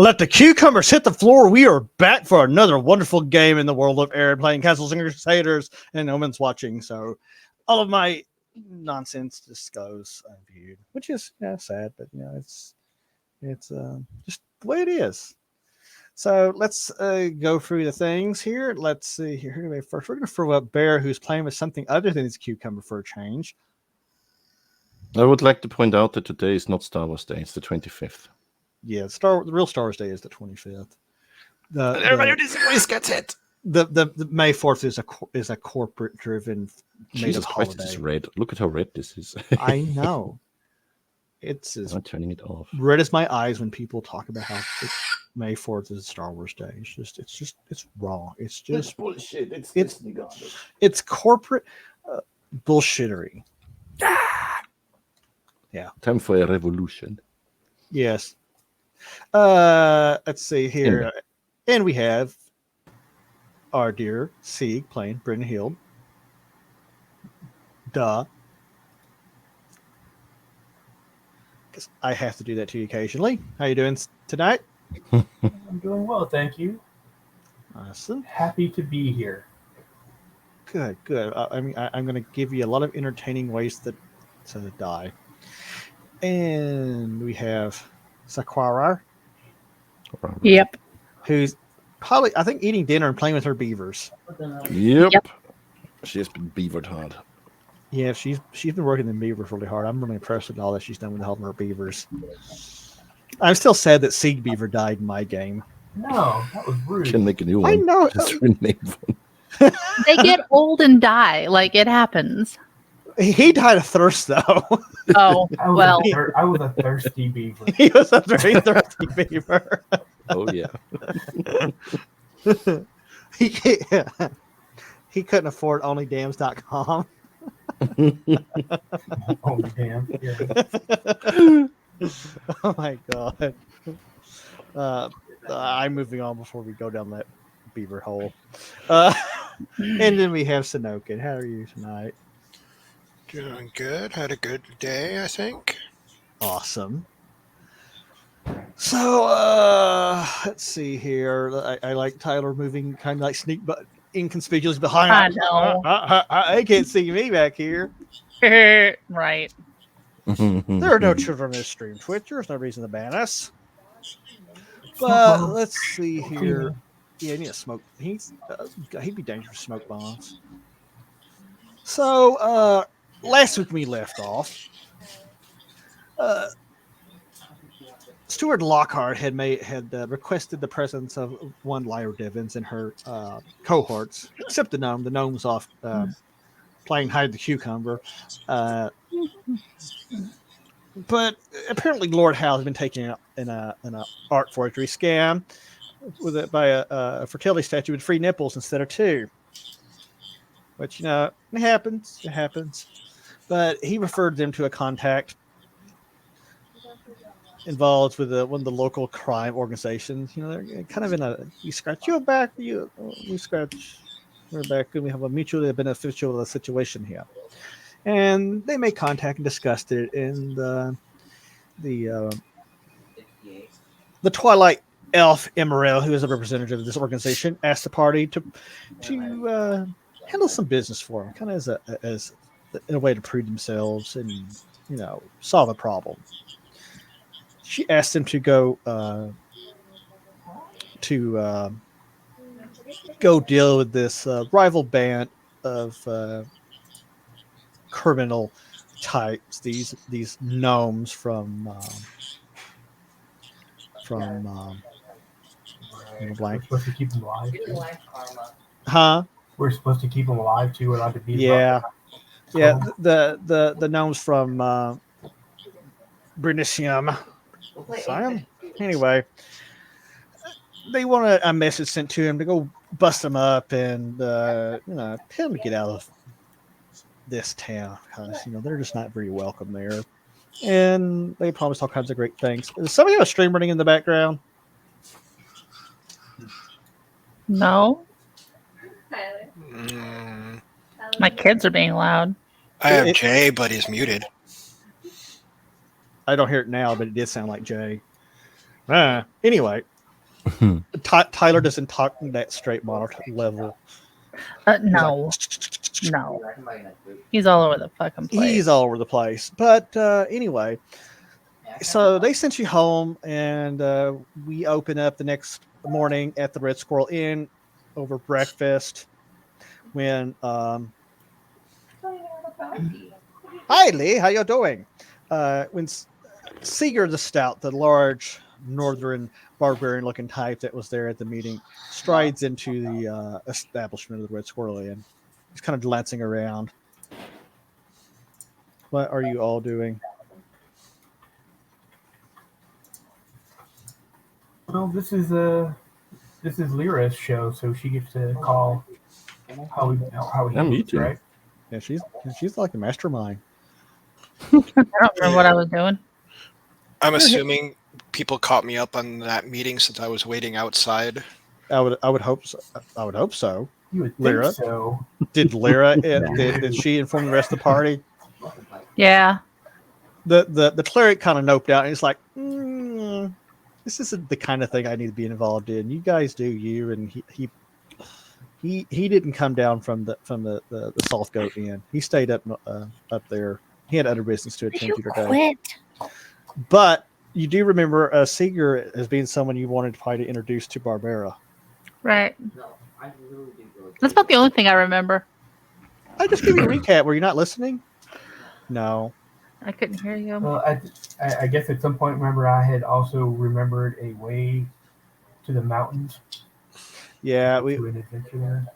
Let the cucumbers hit the floor. We are back for another wonderful game in the world of Aaron playing Castles and Crusaders, and no one's watching. So all of my nonsense just goes unviewed, which is sad, but it's just the way it is. So let's go through the things here. Let's see here. Who do we first? We're going to throw up Bear, who's playing with something other than his cucumber for a change. I would like to point out that today is not Star Wars Day; it's the 25th. Yeah, the real Star Wars Day is the 25th. Everybody always gets it. The May 4th is a corporate driven made of holiday. Christ, it's red. Look at how red this is. I know. It's as I'm turning it off. Red as my eyes when people talk about how May 4th is Star Wars Day. It's wrong. It's just bullshit. It's corporate bullshittery. Yeah. Time for a revolution. Yes. Let's see here. And we have our dear Sieg playing Bryn Hill. Duh. Because I have to do that to you occasionally. How you doing tonight? I'm doing well, thank you. Awesome. Happy to be here. Good. I'm going to give you a lot of entertaining ways to die. And we have Sakwara. Yep. Who's probably, I think, eating dinner and playing with her beavers. Yep. She has been beavered hard. Yeah, she's been working the beavers really hard. I'm really impressed with all that she's done with helping her beavers. I'm still sad that Sieg Beaver died in my game. No, that was rude. Can make a new one. I know. Just rename one. They get old and die. Like, it happens. He died of thirst, though. Oh, well. I was a thirsty beaver. He was a very thirsty beaver. Oh, yeah. He couldn't afford onlydams.com. Oh, damn. Yeah. Oh, my God. I'm moving on before we go down that beaver hole. And then we have Sanokin. How are you tonight? Doing good. Had a good day, I think. Awesome. So, let's see here. I like Tyler moving kind of like sneak but inconspicuous behind. I know. I can't see me back here. Right. There are no children in this stream Twitch. There's no reason to ban us. But let's see here. Yeah, I need to smoke. He'd be dangerous to smoke bombs. So, last week we left off. Stuart Lockhart had requested the presence of one Lyra Divins in her cohorts, except the gnome. The gnome's off playing hide the cucumber. But apparently, Lord Howe has been taken in an art forgery scam by a fertility statue with 3 nipples instead of 2. Which, it happens. It happens. But he referred them to a contact involved with one of the local crime organizations. They're kind of in you scratch your back, we scratch your back, and we have a mutually beneficial situation here. And they made contact and discussed it. And the Twilight Elf Emerald, who is a representative of this organization, asked the party to handle some business for them, kind of as in a way to prove themselves and solve a problem. She asked him to go deal with this rival band of criminal types. These gnomes from We're supposed to keep them alive. Huh? We're supposed to keep them alive too. We're allowed to beat them Yeah. up. Yeah, the gnomes from Brinicium. Anyway, they want a message sent to him to go bust them up and tell him to get out of this town because they're just not very welcome there. And they promised all kinds of great things. Does somebody have a stream running in the background? No. Mm, My kids are being loud. I have Jay, but he's muted. I don't hear it now, but it did sound like Jay. Anyway, Tyler doesn't talk that straight monitor level. No. No. He's all over the fucking place. He's all over the place. But anyway, so they sent you home, and we open up the next morning at the Red Squirrel Inn over breakfast. When hi Lee, how you doing? When Seeger the Stout, the large northern barbarian-looking type that was there at the meeting, strides into the establishment of the Red Squirrel Inn. He's kind of glancing around. What are you all doing? Well, this is Lyra's show, so she gets to call how he I'm eats, eating. right? Yeah, she's like a mastermind. I don't remember what I was doing. I'm assuming people caught me up on that meeting since I was waiting outside. I would hope so. I would hope so. You would think Lyra? so. Did Lyra? Did she inform the rest of the party? Yeah. The cleric kind of noped out, and he's like, "This isn't the kind of thing I need to be involved in. You guys do you." And he didn't come down from the Soft Goat Inn. He stayed up there. He had other business to attend to today. Quit. But you do remember Seeger as being someone you wanted to probably introduce to Barbara. Right. That's about the only thing I remember. I just give you a recap. Were you not listening? No. I couldn't hear you. Well, I guess at some point, remember, I had also remembered a way to the mountains. Yeah, To an adventure there.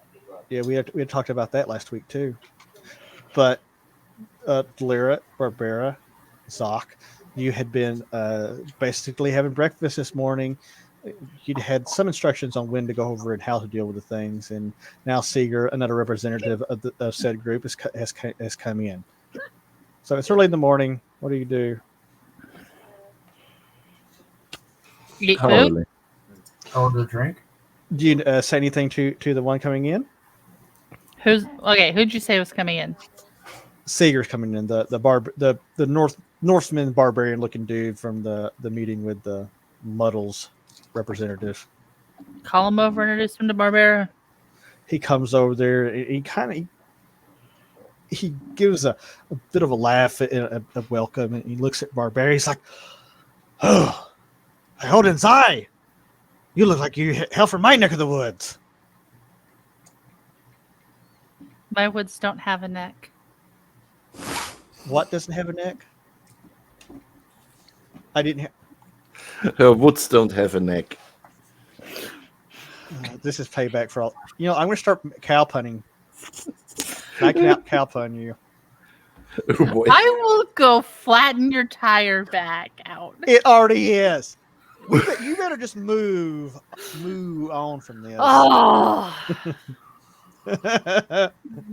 Yeah, we had talked about that last week too. But Lyra, Barbara, Zoc, you had been basically having breakfast this morning. You'd had some instructions on when to go over and how to deal with the things, and now Seeger, another representative of said group, has come in. So it's early in the morning. What do you do? Eat How food? early? Order a drink. Do you say anything to the one coming in? Who'd you say was coming in? Seeger's coming in. The Northman barbarian looking dude from the meeting with the Muddles representative. Call him over and introduce him to Barbara. He comes over there. He gives a bit of a laugh and a welcome, and he looks at Barbara. He's like, "Oh, Odin's eye! You look like you hail from my neck of the woods." My woods don't have a neck. What doesn't have a neck? I didn't. Woods don't have a neck. This is payback for all. I'm going to start cow punning. I can out cow pun you. Boy. I will go flatten your tire back out. It already is. You better just move on from this. Oh,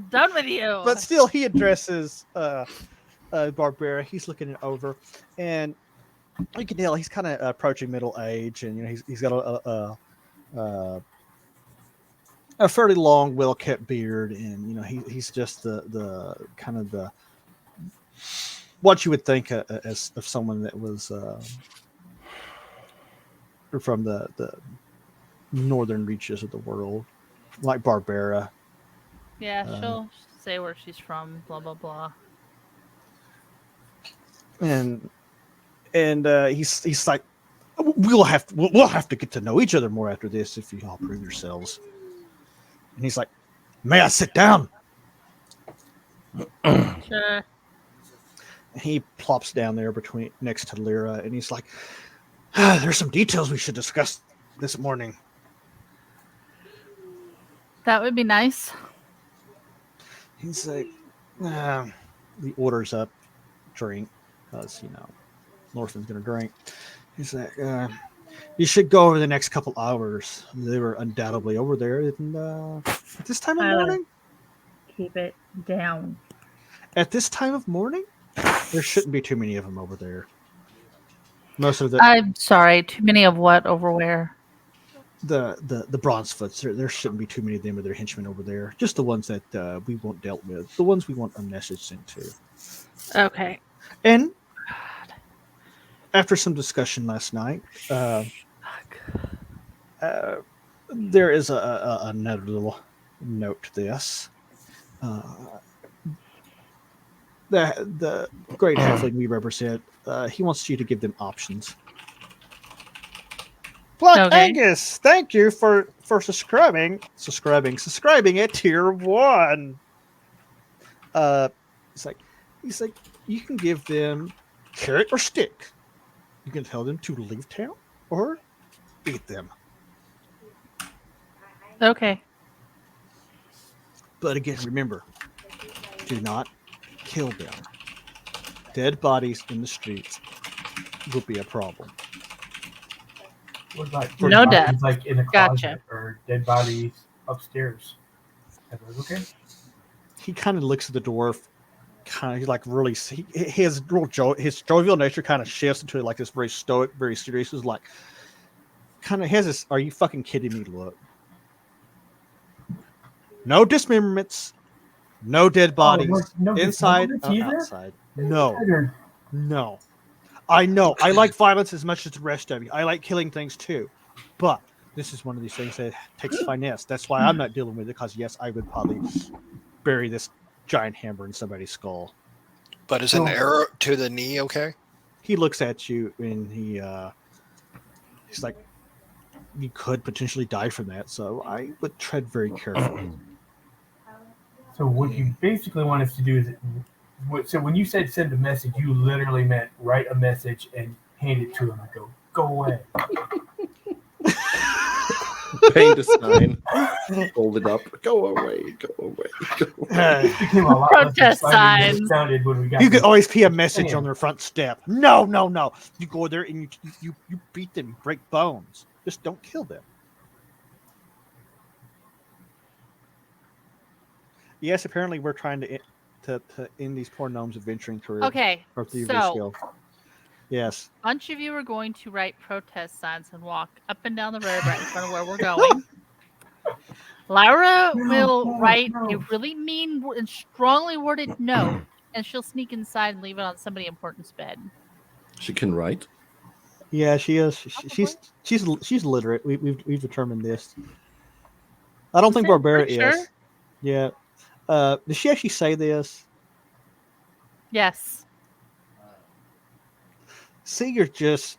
done with you. But still, he addresses Barbara. He's looking it over, and you can tell he's kind of approaching middle age, and he's got a fairly long, well-kept beard, and he's just the kind of the what you would think as of someone that was from the northern reaches of the world, like Barbara. Yeah, she'll say where she's from, blah, blah, blah. And he's like, we'll have to get to know each other more after this if you all prove yourselves. And he's like, "May I sit down?" Sure. He plops down there next to Lyra, and he's like, "There's some details we should discuss this morning." That would be nice. He's like, he orders up drink because Northman's gonna drink. He's like, "You should go over the next couple hours." They were undoubtedly over there, and at this time of morning. Keep it down. At this time of morning, there shouldn't be too many of them over there. Most of I'm sorry. Too many of what over where? the Bronzefoots. There shouldn't be too many of them or their henchmen over there. Just the ones that we want dealt with. The ones we want a message sent to. Okay. And after some discussion last night, There is another little note to this. The great halfling we represent, he wants you to give them options. Black Okay. Angus, thank you for subscribing at tier 1. He's like, you can give them carrot or stick. You can tell them to leave town or eat them. Okay. But again, remember, do not kill them. Dead bodies in the streets will be a problem. What about No dead death. bodies, like in a Gotcha. closet or dead bodies upstairs? Are those okay? He kind of looks at the dwarf, kind of like really. His jovial nature kind of shifts into like this very stoic, very serious. Is like, kind of has this. Are you fucking kidding me? Look. No dismemberments, no dead bodies, no inside dismemberments or either? outside. No, Better. no. I know. I like violence as much as the rest of you. I like killing things too. But this is one of these things that takes finesse. That's why I'm not dealing with it, because yes, I would probably bury this giant hammer in somebody's skull. But is an arrow to the knee okay? He looks at you and he's like, you could potentially die from that, so I would tread very carefully. So what you basically want us to do is, so when you said send a message, you literally meant write a message and hand it to him and go away. Paint a sign, hold it up, go away, go away, go away. It became a lot less Protest exciting than it signs. sounded when we got You could to- always put a message on their front step. No. You go there and you beat them, break bones. Just don't kill them. Yes, apparently we're trying to end these poor gnomes' adventuring career. Okay. Or thievery So, skill. Yes. a bunch of you are going to write protest signs and walk up and down the road right in front of where we're going. Lyra will write a really mean and strongly worded note, and she'll sneak inside and leave it on somebody important's bed. She can write. Yeah, she is. She's literate. We've determined this. I don't think Barbara is. Sure? Yeah. Does she actually say this? Yes. See, she's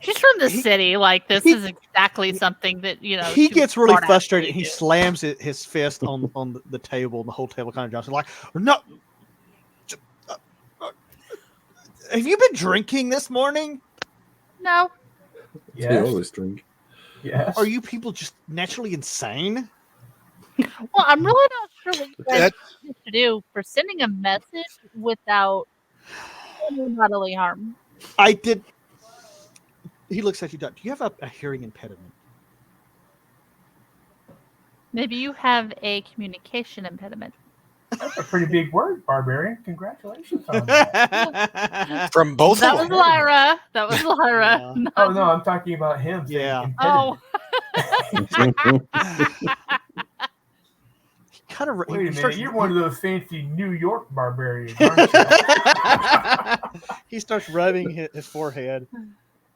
She's from the city. Like, this is exactly something that, you know. He she gets would really smart frustrated. actually He do. slams his fist on the table, and the whole table kind of jumps. Like, no. Have you been drinking this morning? No. They Yes. always drink. Yes. Are you people just naturally insane? Well, I'm really not sure what you guys That- need to do for sending a message without any bodily harm. I did. He looks at you. Do you have a hearing impediment? Maybe you have a communication impediment. That's a pretty big word, Barbarian. Congratulations on that. From both That of was them. Lyra. That was Lyra. Yeah. Not- Oh no, I'm talking about him. saying Yeah. impediment. Kind of. Wait a minute, you're one of those fancy New York barbarians, aren't you? He starts rubbing his forehead.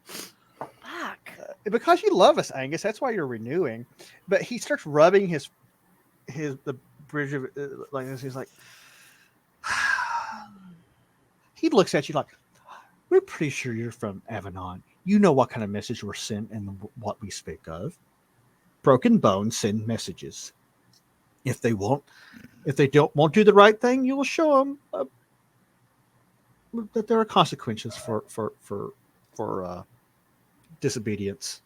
Fuck. Because you love us, Angus. That's why you're renewing. But he starts rubbing the bridge of like this. He's like, he looks at you like, we're pretty sure you're from Avalon. You know what kind of message we're sent and what we speak of. Broken bones send messages. If they won't do the right thing, you will show them that there are consequences for disobedience.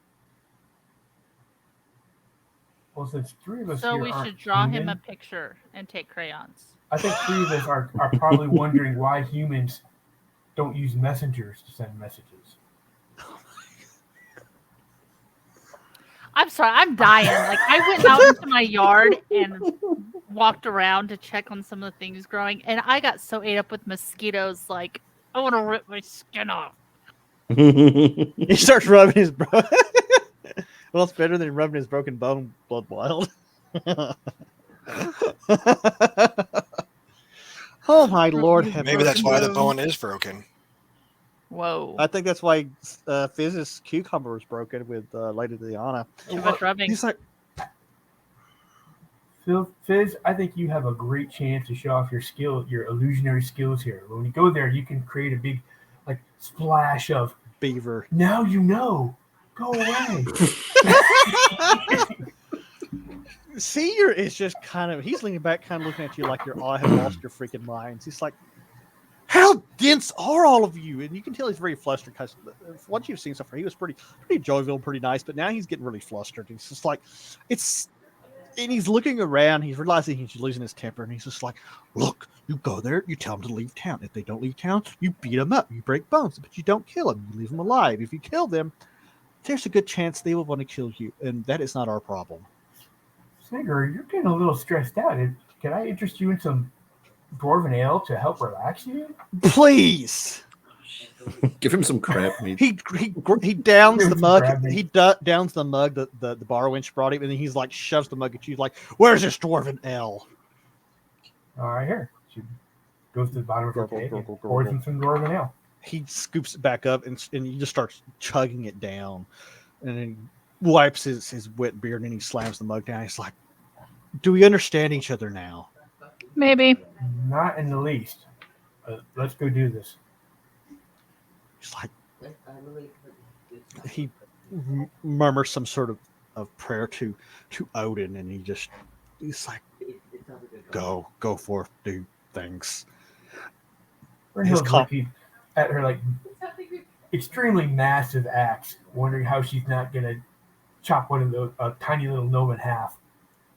Well, since three of us So here we aren't should draw him human, a picture and take crayons. I think three of us are probably wondering why humans don't use messengers to send messages. I'm sorry, I'm dying. Like, I went out into my yard and walked around to check on some of the things growing, and I got so ate up with mosquitoes, like, I want to rip my skin off. He starts rubbing his well, it's better than rubbing his broken bone blood wild. Oh my lord! have Maybe that's mercy. why the bone is broken. Whoa. I think that's why Fizz's cucumber was broken with Lady Diana. Too much rubbing. He's like, Fizz, I think you have a great chance to show off your illusionary skills here. When you go there, you can create a big, like, splash of beaver. now you know. Go away. Senior is just kind of, he's leaning back, kind of looking at you like you're all have lost your freaking minds. He's like, how dense are all of you? And you can tell he's very flustered because what you've seen so far, he was pretty jovial, pretty nice, but now he's getting really flustered. He's just like, and he's looking around, he's realizing he's losing his temper, and he's just like, look, you go there, you tell them to leave town. If they don't leave town, you beat them up, you break bones, but you don't kill them, you leave them alive. If you kill them, there's a good chance they will want to kill you, and that is not our problem. Snigger, you're getting a little stressed out. Can I interest you in some dwarven ale to help relax you? Please. Give him some crab meat. He downs the mug. Crab He downs the mug that the bar wench brought him, and then he's like shoves the mug at you, like, "Where's this dwarven ale?" All right, here. She goes to the bottom of her Gurgle, cake and gurgle, pours gurgle. in some dwarven ale. He scoops it back up, and he just starts chugging it down, and then he wipes his wet beard, and he slams the mug down. He's like, "Do we understand each other now?" Maybe. Not in the least. Let's go do this. He's like, he murmurs some sort of prayer to Odin, and he's like, go forth, do things. Brynhild's com- looking at her like extremely massive axe, wondering how she's not gonna chop one of those a tiny little gnome in half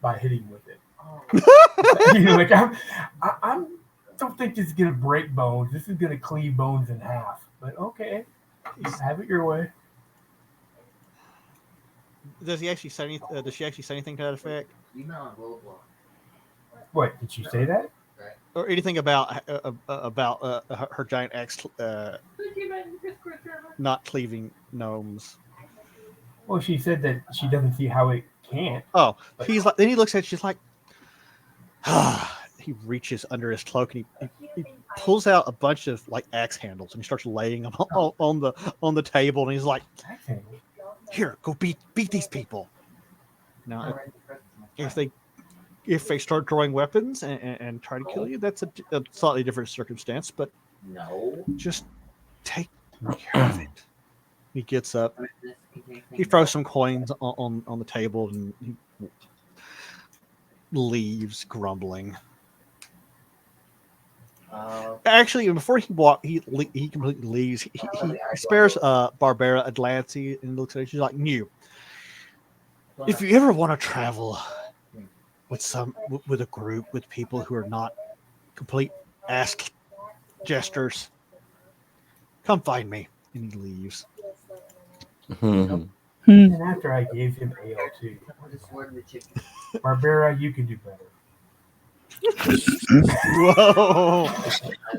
by hitting with it. Like I don't think this is gonna break bones. This is gonna cleave bones in half. But okay, have it your way. Does he actually say anything? Does she actually say anything to that effect, What did she say that? or anything about her giant axe not cleaving gnomes? Well, she said that she doesn't see how it can't. Oh, he's like. Then he looks at. She's like, he reaches under his cloak and he pulls out a bunch of like axe handles and he starts laying them on the table, and he's like, "Here, go beat these people." Now, if they start drawing weapons and try to kill you, that's a slightly different circumstance. But just take care of it. He gets up. He throws some coins on the table and he leaves, grumbling. Actually, before he completely leaves. He spares Barbara a glance and looks at her. She's like, "You, if you ever want to travel with a group with people who are not complete ass jesters, come find me." And he leaves. And after I gave him ale too, Barbara, you can do better. Whoa!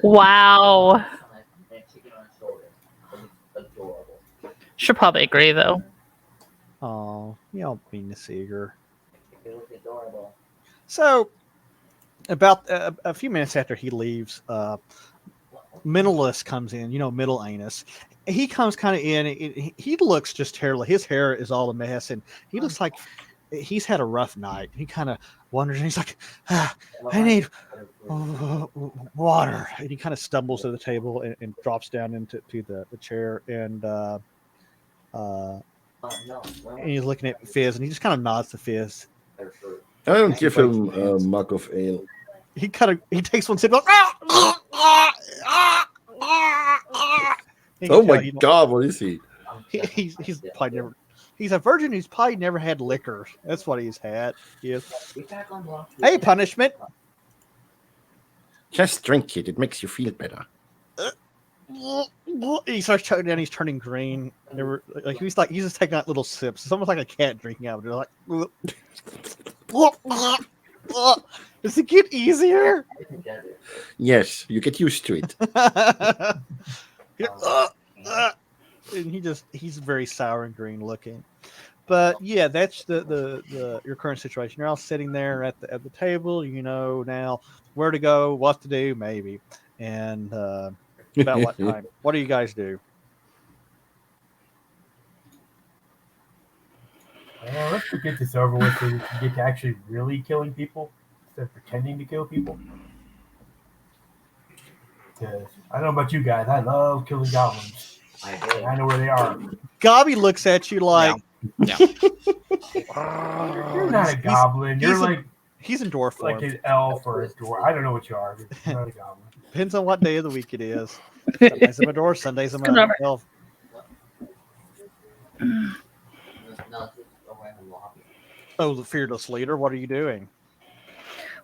Wow. Should probably agree though. Oh, you don't mean to see her. So, about a few minutes after he leaves, Mentalist comes in. Middle Anus. He comes kind of in. He looks just terrible. His hair is all a mess, and he looks like he's had a rough night. He kind of wonders, and he's like, "I need water." And he kind of stumbles to the table and drops down into the chair, and he's looking at Fizz, and he just kind of nods to Fizz. I don't give him a mug of ale. He takes one sip. Like, Oh my God, what is he? He's probably never. He's a virgin who's probably never had liquor. That's what he's had. Yes. Hey, punishment. Just drink it. It makes you feel better. He starts choking down. He's turning green. He's just taking out little sips. It's almost like a cat drinking out of it. Like, does it get easier? Yes, you get used to it. And he's very sour and green looking. But yeah, that's the your current situation. You're all sitting there at the table. You know now where to go, what to do, maybe. And About what time? What do you guys do? Let's get this over with so we can get to actually really killing people instead of pretending to kill people. Because I don't know about you guys, I love killing goblins. I know where they are. Gobby looks at you like Yeah. You're not a goblin. You're like he's in dwarf form. an elf or a dwarf. I don't know what you are. But you're not a goblin. Depends on what day of the week it is. Sundays I'm a dwarf, Sundays I'm a elf. Oh, the fearless leader, what are you doing?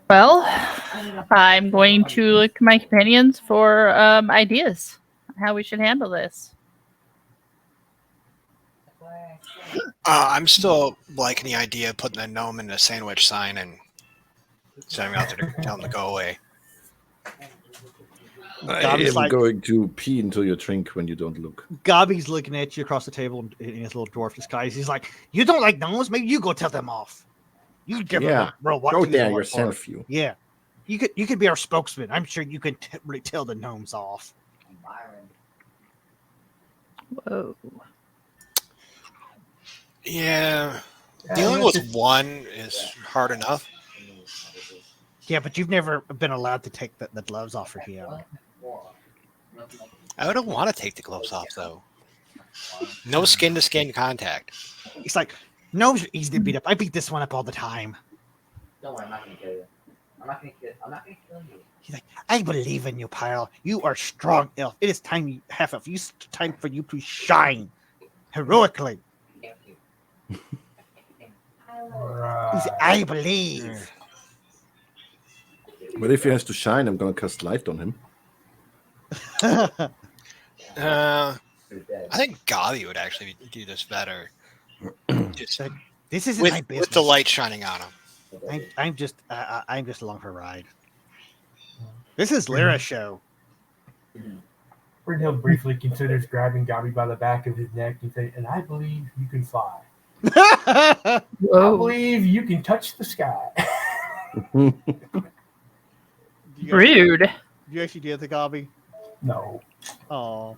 Well, I'm going to look to my companions for ideas on how we should handle this. I'm still liking the idea of putting a gnome in a sandwich sign and sending him out there to tell him to go away. I Gobby's am like- going to pee into your drink when you don't look. Gobby's looking at you across the table in his little dwarf disguise. He's like, "You don't like gnomes? Maybe you go tell them off. You give them a real what Go to there and what yourself, for." you. Yeah, you could be our spokesman. I'm sure you can really tell the gnomes off. Whoa. Yeah. Dealing with one is hard enough. Yeah, but you've never been allowed to take the gloves off for him. I don't want to take the gloves off, though. No skin-to-skin contact. He's like, gnomes are easy to beat up. I beat this one up all the time. Don't worry, I'm not gonna kill you. I'm not gonna kill you. He's like, I believe in you, pal. You are strong, elf. It is time time for you to shine heroically. Thank you. He's like, I believe. But if he has to shine, I'm going to cast light on him. I think Gavi would actually do this better. Just This isn't my business. with the light shining on him. I'm just along for a ride. This is Lyra's show. Brynhild briefly considers grabbing Gobby by the back of his neck and say, "And I believe you can fly. I believe you can touch the sky." Rude. Do you actually do the Gobby? No. Oh.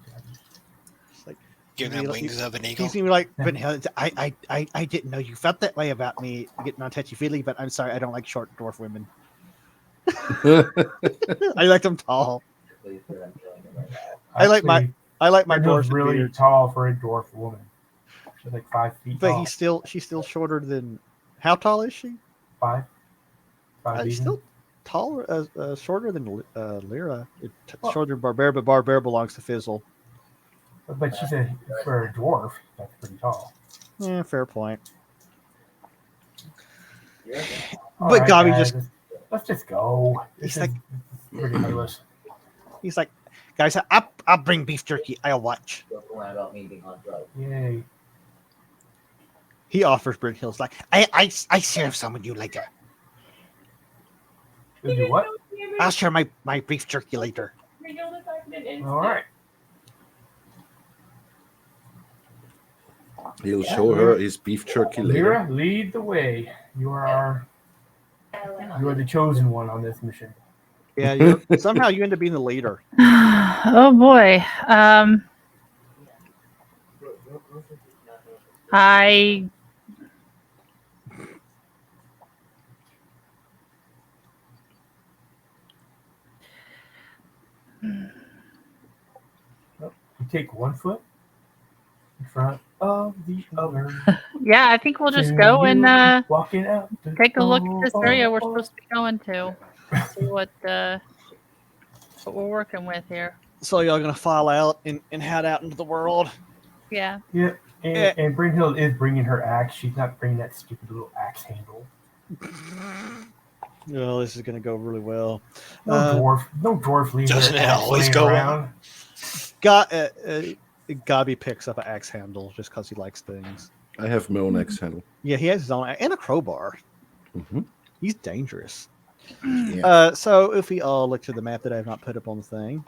It's like, Giving him wings of an eagle. he's gonna be like, Brynhild, I didn't know you felt that way about me getting on touchy-feely, but I'm sorry, I don't like short dwarf women. I like them tall. I like my Brynhild's dwarves really beards. tall for a dwarf woman. She's like 5 feet But tall. she's still shorter than. How tall is she? 5. 5 She's even. still taller, shorter than Lyra. Shorter than Barbara, but Barbara belongs to Fizzle. But she said for a dwarf, that's pretty tall. Yeah, fair point. All But right, Gobby guys, just. let's just go. He's This is like- ridiculous. He's like, guys, I'll bring beef jerky. I'll watch. Don't worry about me being on drugs. Yay. He offers Brynhild's like, I share some with you later. You'll do what? I'll share my beef jerky later. All right. He'll show her his beef jerky later. Lyra, lead the way. You are the chosen one on this mission. Yeah, somehow you end up being the leader. Oh boy. I You take one foot in front of the other. yeah, I think we'll just go and walking out. take a look at this area we're supposed to be going to. See what we're working with here. So y'all gonna file out and head out into the world. Yeah. Yeah, and Brynhild is bringing her axe. She's not bringing that stupid little axe handle. Oh, this is gonna go really well. No dwarf leaves Doesn't their it axe always laying go around. Gobby picks up an axe handle just because he likes things. I have my own axe handle. Yeah, he has his own and a crowbar. Mhm. He's dangerous. Yeah. So if we all look to the map that I have not put up on the thing,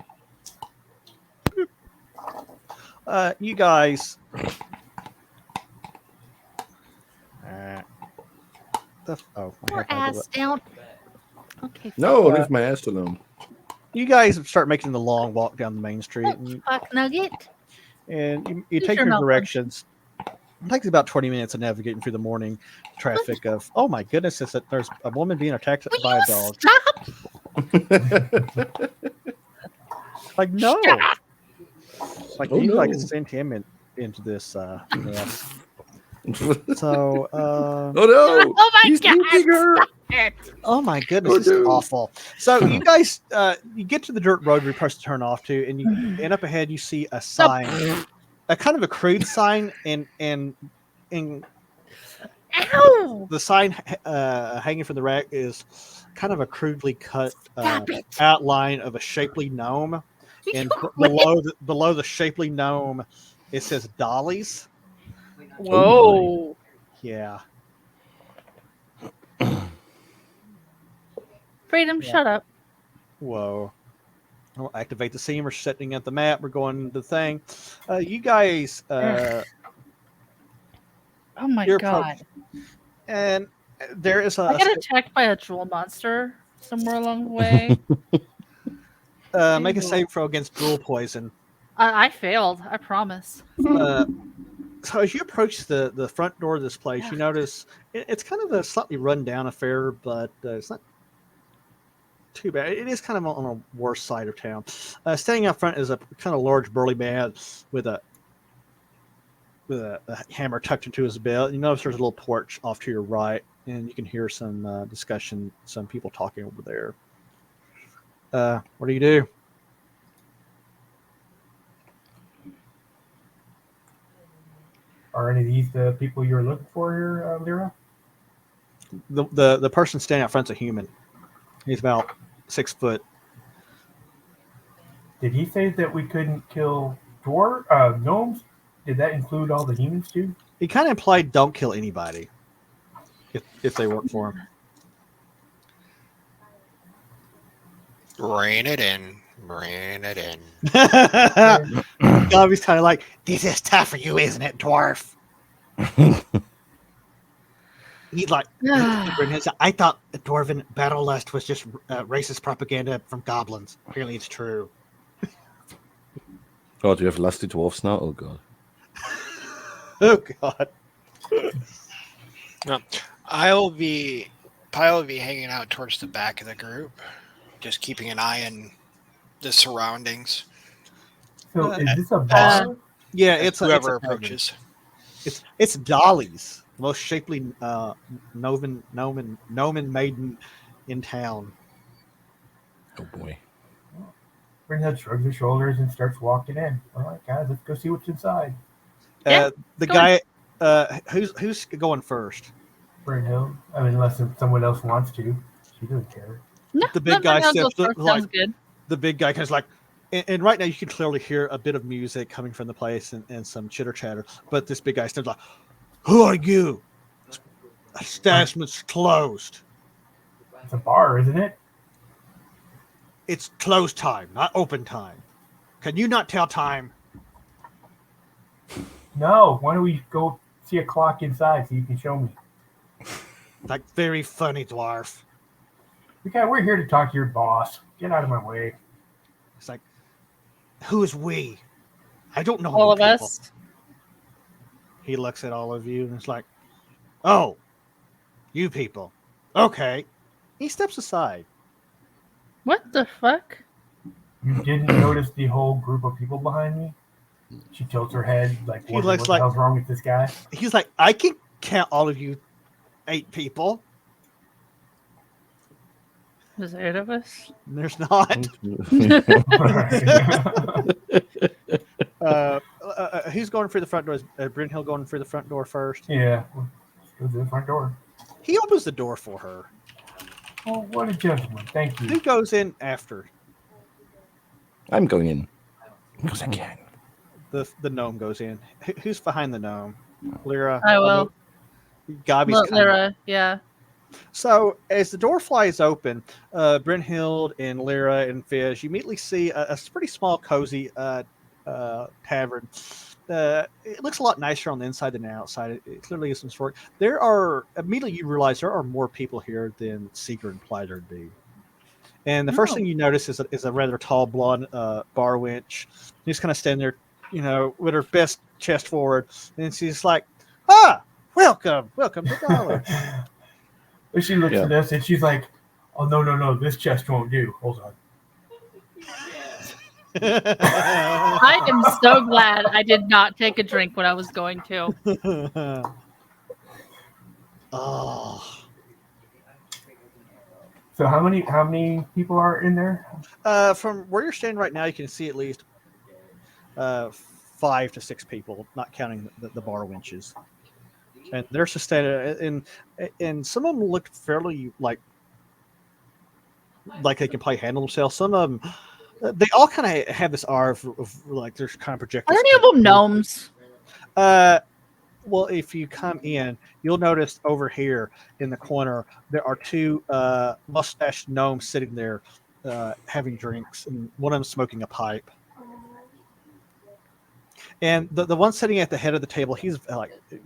you guys. Poor ass down. Okay. No, leave my ass alone. You guys start making the long walk down the main street, Fuck nugget. and you Use take your your malfunction. directions. It takes about 20 minutes of navigating through the morning traffic of, oh my goodness, it's that there's a woman being attacked Will by you a dog. stop? Like, no. Stop. Like, Oh, you need like no. send him into this mess. So, Oh no! Oh my He's god! eating her. Stop it. oh my goodness, Oh, this is no. awful. So you guys, you get to the dirt road you're supposed to turn off to, and you end up ahead. You see a sign, a kind of a crude sign, and Ow! the sign hanging from the rack is kind of a crudely cut Stop it. outline of a shapely gnome, and You below the shapely gnome, it says Dollies. Whoa. Yeah. Freedom, Yeah. shut up. Whoa. I'll activate the scene. We're setting at the map. We're going to the thing. You guys, Oh my you're god. and there is I got attacked by a drool monster somewhere along the way. make a save throw against drool poison. I failed, I promise. So as you approach the front door of this place, you notice it's kind of a slightly run down affair, but it's not too bad. It is kind of on a worse side of town. Standing out front is a kind of large burly man with a hammer tucked into his belt. You notice there's a little porch off to your right, and you can hear some discussion, some people talking over there. What do you do? Are any of these the people you're looking for here, Lyra? The person standing out front's a human. He's about 6 foot. Did he say that we couldn't kill gnomes? Did that include all the humans too? He kind of implied don't kill anybody if they work for him. Rein it in. Rein it in. Gobby's kind of like, this is tough for you, isn't it, dwarf? He's like, I thought dwarven battle lust was just racist propaganda from goblins. Apparently it's true. Oh, do you have lusty dwarfs now? Oh god. Oh god. No, I'll be hanging out towards the back of the group, just keeping an eye on the surroundings. So is this a bar? Yeah, it's Whoever it's a tavern. approaches. It's Dolly's, the most shapely Noman maiden in town. Oh boy. Brynhild shrugs her shoulders and starts walking in. All right, guys, let's go see what's inside. Yeah, The go guy, who's going first? Brynhild. I mean, unless someone else wants to. She doesn't care. No, The big guy I'll go steps first, like- sounds good. The big guy kind of like, and right now you can clearly hear a bit of music coming from the place and some chitter chatter. But this big guy steps like, "Who are you? Establishment's closed. It's a bar, isn't it? It's closed time, not open time. Can you not tell time?" No. Why don't we go see a clock inside so you can show me? Like, very funny, dwarf. Okay, we're here to talk to your boss. Get out of my way. It's like, who is we? I don't know. All you of people. us. He looks at all of you and it's like, oh, you people. Okay. He steps aside. What the fuck? You didn't notice the whole group of people behind me? She tilts her head like, He what looks the like- hell's wrong with this guy? He's like, I can count all of you 8 people. There's 8 of us. And there's not. Who's going through the front door? Is Brynhild going through the front door first? Yeah. Let's go to the front door. He opens the door for her. Oh, what a gentleman. Thank Who you. goes in after? I'm going in. Because I can. The gnome goes in. Who's behind the gnome? Lyra. I will. Gobby's Look, kinda- Lyra, yeah. So as the door flies open, Brynhild and Lyra and Fish, you immediately see a pretty small, cozy tavern. It looks a lot nicer on the inside than the outside. It clearly is some sort. Immediately you realize there are more people here than Seeker and Plighter do. And the first Oh. thing you notice is a rather tall blonde bar wench. She's kind of standing there, with her best chest forward, and she's like, welcome to Dollar. And she looks Yeah. at us and she's like, "Oh no, this chest won't do. Hold on." I am so glad I did not take a drink when I was going to. Oh. So how many people are in there? From where you're standing right now, you can see at least 5 to 6 people, not counting the bar winches. And they're sustained, and some of them look fairly like they can probably handle themselves. Some of them, they all kind of have this air of like they're kind of projecting. Are any of them gnomes? Well, if you come in, you'll notice over here in the corner there are 2 mustached gnomes sitting there having drinks, and one of them smoking a pipe. And the one sitting at the head of the table, he's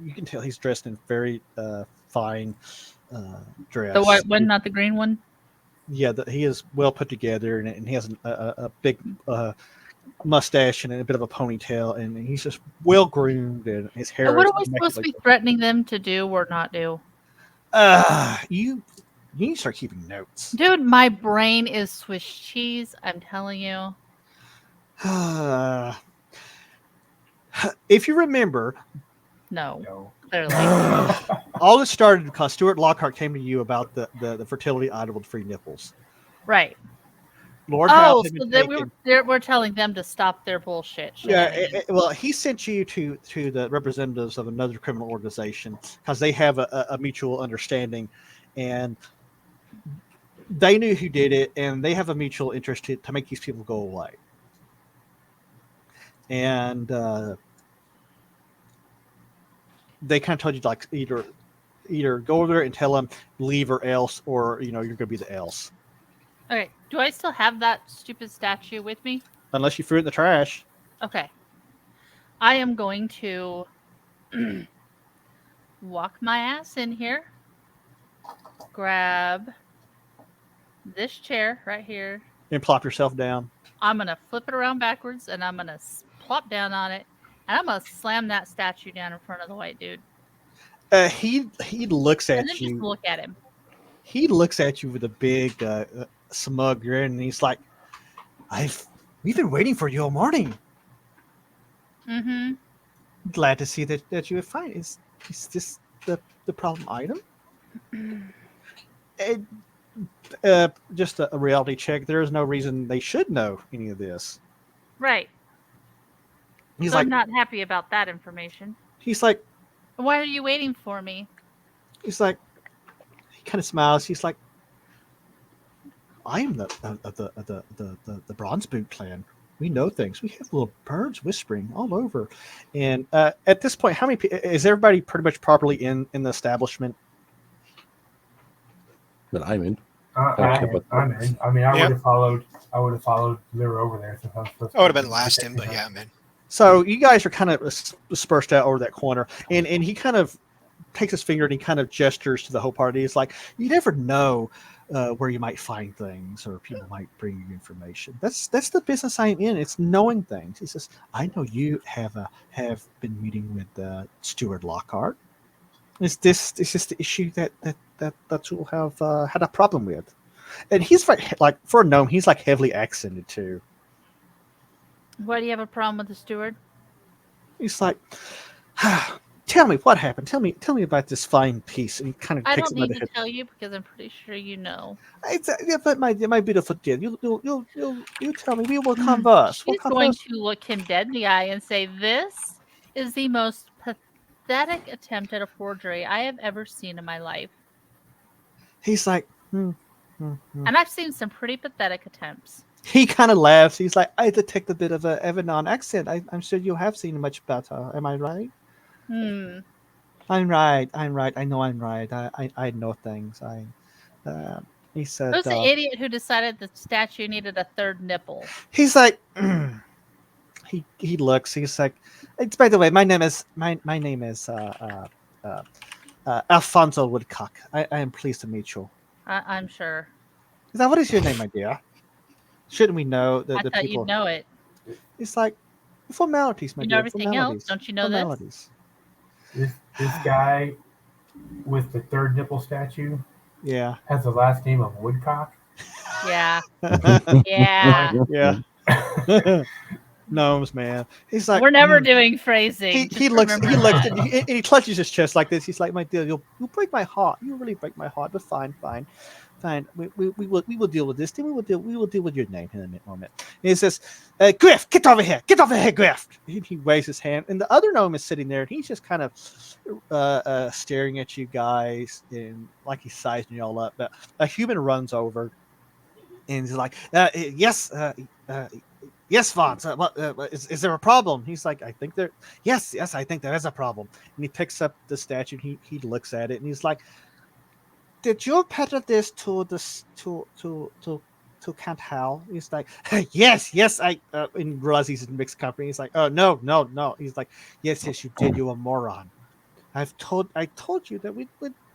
you can tell he's dressed in very fine dress. The white one, not the green one? Yeah, he is well put together, and he has a big mustache and a bit of a ponytail, and he's just well groomed, and his hair. What is are we supposed to be immaculately- threatening them to do or not do? You need to start keeping notes. Dude, my brain is Swiss cheese. I'm telling you. If you remember, No, No. clearly. all this started because Stuart Lockhart came to you about the fertility item with free nipples. Right. Lord Howe Oh, had so been that taken- we're telling them to stop their bullshit. Yeah, shenanigans. well, he sent you to the representatives of another criminal organization because they have a mutual understanding, and they knew who did it, and they have a mutual interest to make these people go away. And they kind of told you like either go over there and tell them leave or else, or you're going to be the else, Okay. Do I still have that stupid statue with me? unless you threw it in the trash. Okay. I am going to walk my ass in here, grab this chair right here. And plop yourself down. I'm going to flip it around backwards, and I'm going to plop down on it, and I'm going to slam that statue down in front of the white dude. He looks And at then you. just look at him. He looks at you with a big smug grin, and he's like, we've been waiting for you all morning. Mm-hmm. Glad to see that you are fine. Is this the problem item? Just a reality check. There is no reason they should know any of this. Right. He's So like, I'm not happy about that information. he's like, Why are you waiting for me? he kind of smiles. He's like, I am the Bronze Boot clan. We know things. We have little birds whispering all over. And at this point, how many is everybody pretty much properly in the establishment? That I'm in. I'm in. I mean, I Yeah. would have followed. I would have followed Lyra over there. Since I'm supposed I would have to been last in, but yeah, man. So you guys are kind of dispersed out over that corner, and he kind of takes his finger and he kind of gestures to the whole party. It's like, you never know where you might find things, or people might bring you information. That's the business I'm in. It's knowing things. He says, I know you have been meeting with Stuart Lockhart. Is this the issue that you have had a problem with? And he's like, for a gnome, he's like heavily accented too. Why do you have a problem with the steward? He's like, tell me what happened. Tell me about this fine piece. And he kind of I takes don't him by need the to head. tell you because I'm pretty sure you know. Yeah, but my beautiful dear, you tell me. We will converse. She's going to look him dead in the eye and say, "This is the most pathetic attempt at a forgery I have ever seen in my life." He's like, And I've seen some pretty pathetic attempts. He kind of laughs. He's like, I detect a bit of a Evanon accent. I'm sure you have seen much better. Am I right? Hmm. I'm right. I know I'm right. I know things. He said. Who's the idiot who decided the statue needed a third nipple? He's like, he looks. He's like, it's, by the way, my name is Alfonso Woodcock. I am pleased to meet you. I'm sure. He's like, what is your name, my dear? Shouldn't we know I the thought people? you'd know it. It's like formalities, my You know dear. everything else. Formalities. Don't you know this? Formalities. This guy with the third nipple statue Yeah. has the last name of Woodcock. Yeah. Yeah. Yeah. Gnomes, man. He's like, We're never doing phrasing. He Just looks remember and that. he clutches his chest like this. He's like, my dear, you'll break my heart. You really break my heart. But fine. We will deal with this. Then we will deal with your name in a moment. And he says, Griff, get over here, Griff. And he waves his hand, and the other gnome is sitting there, and he's just kind of staring at you guys, and like he's sizing you all up. But a human runs over, and he's like, yes. Yes, Vaughn. Is there a problem? He's like, I think there. Yes, I think there is a problem. And he picks up the statue. And he looks at it, and he's like, "Did you peddle this to Count Hal?" He's like, "Yes. I." And realizes he's in mixed company. He's like, "Oh no." He's like, "Yes, you did. You a moron. I told you that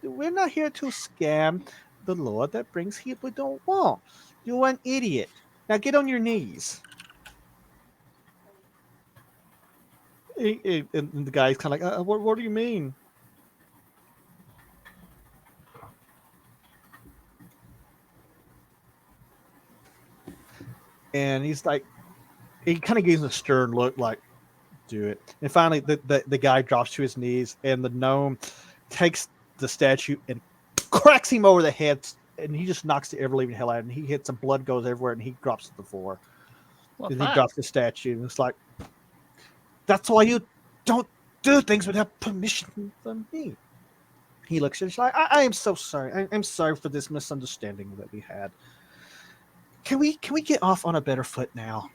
we're not here to scam the Lord that brings heat we don't want. You're an idiot. Now get on your knees." And the guy's kind of like, what do you mean? And he's like, he kind of gives a stern look, like, do it. And finally, the guy drops to his knees, and the gnome takes the statue and cracks him over the head, and he just knocks the ever-living hell out of him. And he hits, and blood goes everywhere, and he drops to the floor. Well, And he drops the statue, and it's like, that's why you don't do things without permission from me. He looks at you like, I am so sorry. I'm sorry for this misunderstanding that we had. Can we get off on a better foot now?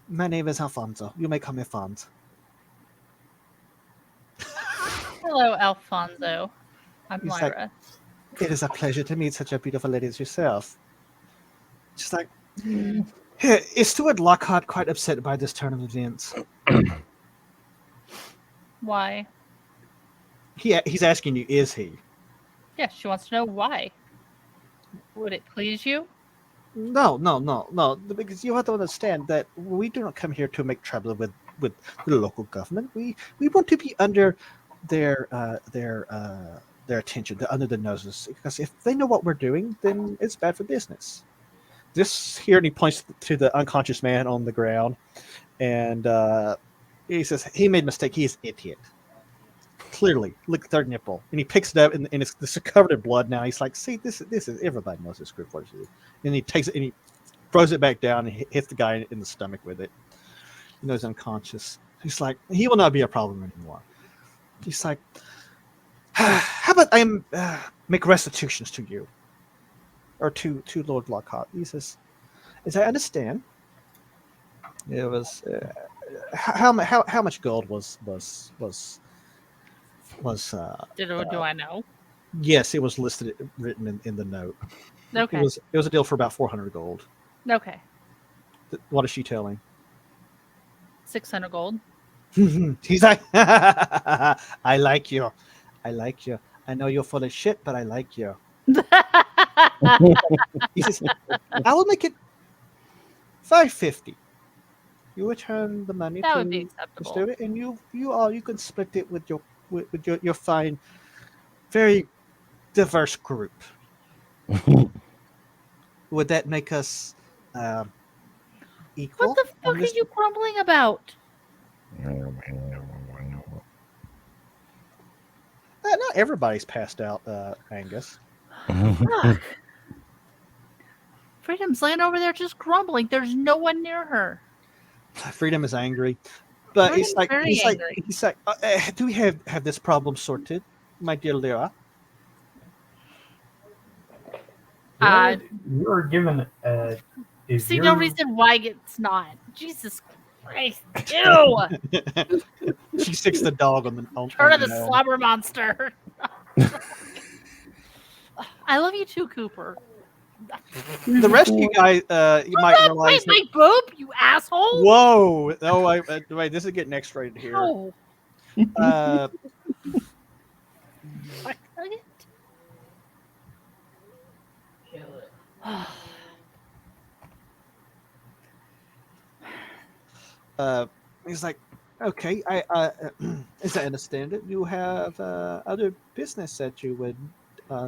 My name is Alfonso. You may call me Fonz. Hello, Alfonso. I'm He's like, Lyra. it is a pleasure to meet such a beautiful lady as yourself. Just like, is Stuart Lockhart quite upset by this turn of events? Why? He's asking you, is he? Yeah, she wants to know why. Would it please you? No. Because you have to understand that we do not come here to make trouble with the local government. We want to be under their attention, under the noses. Because if they know what we're doing, then it's bad for business. This here, and he points to the unconscious man on the ground, and he says he made a mistake. He is idiot. Clearly, look, third nipple, and he picks it up, and it's covered in blood now. He's like, "See, this is everybody knows this group what to do." And he takes it and he throws it back down and hits the guy in the stomach with it. You know, he's unconscious. He's like, he will not be a problem anymore. He's like, how about I make restitutions to you, or to Lord Lockhart? He says, as I understand, it was how much gold was Do I know? Yes, it was written in the note. Okay. It was a deal for about 400 gold. Okay. What is she telling? 600 gold. He's like, I like you. I know you're full of shit, but I like you. He says, I will make it 550. You return the money That to would be the acceptable. student, and you can split it with your fine, very diverse group. Would that make us equal? What the fuck are you grumbling about? Not everybody's passed out, Angus. Fuck. Freedom's laying over there just grumbling. There's no one near her. Freedom is angry, but Freedom's very angry. he's like, do we have this problem sorted, my dear Lyra? You were given a. See no reason why it's not. Jesus Christ. Ew! She sticks the dog on the Turn of the slobber monster. I love you too, Cooper. The rest of you guys, you might realize. Wait, my boob, you asshole! Whoa! No, wait, this is getting X-rated here. No. Fuck it. Kill it. He's like, okay, as I understand it, you have other business that you would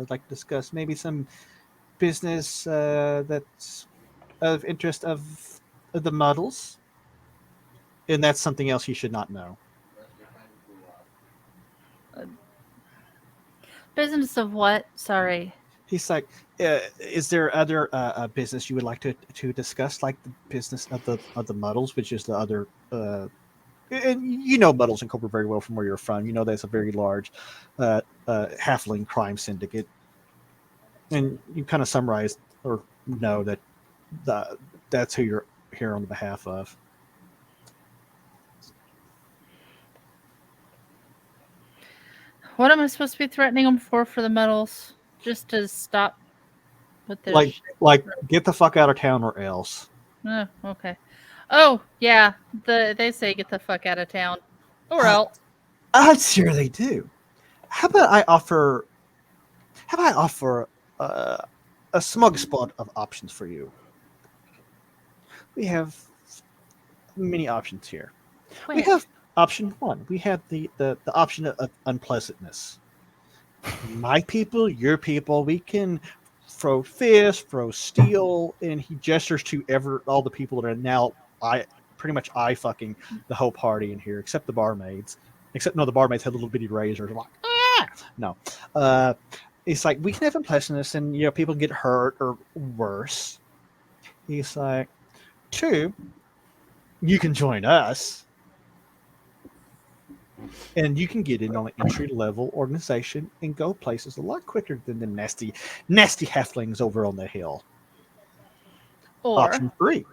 like to discuss. Maybe some business that's of interest of the models, and that's something else you should not know. Business of what? Sorry. He's like, is there other business you would like to discuss, like the business of the models, which is the other. And you know Muddles Incorporated very well from where you're from. You know that's a very large halfling crime syndicate, and you kind of summarize or know that that's who you're here on the behalf of. What am I supposed to be threatening them for the medals? Just to stop with this Like get the fuck out of town or else. Oh, okay. Oh, yeah. They say get the fuck out of town. Or else. I'm sure they do. How about I offer a smug spot of options for you? We have many options here. We Wait. have option one. We have the option of unpleasantness. My people, your people, we can throw fists, throw steel, and he gestures to all the people that are now pretty much fucking the whole party in here, except the barmaids. Except no, the barmaids had little bitty razors. Like, no. It's like we can have unpleasantness, and people get hurt or worse. He's like, two, you can join us, and you can get in on an entry level organization and go places a lot quicker than the nasty halflings over on the hill. Or Option three,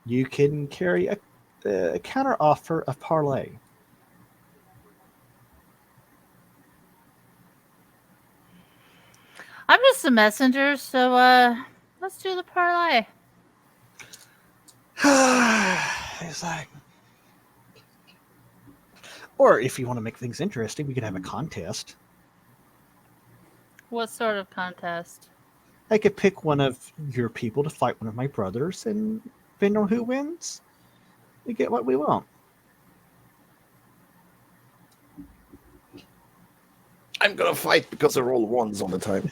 you can carry a counter offer of parlay. I'm just a messenger, so let's do the parlay. It's like, or if you want to make things interesting, we could have a contest. What sort of contest? I could pick one of your people to fight one of my brothers, and depending on who wins, we get what we want. I'm gonna fight because I roll ones all the time.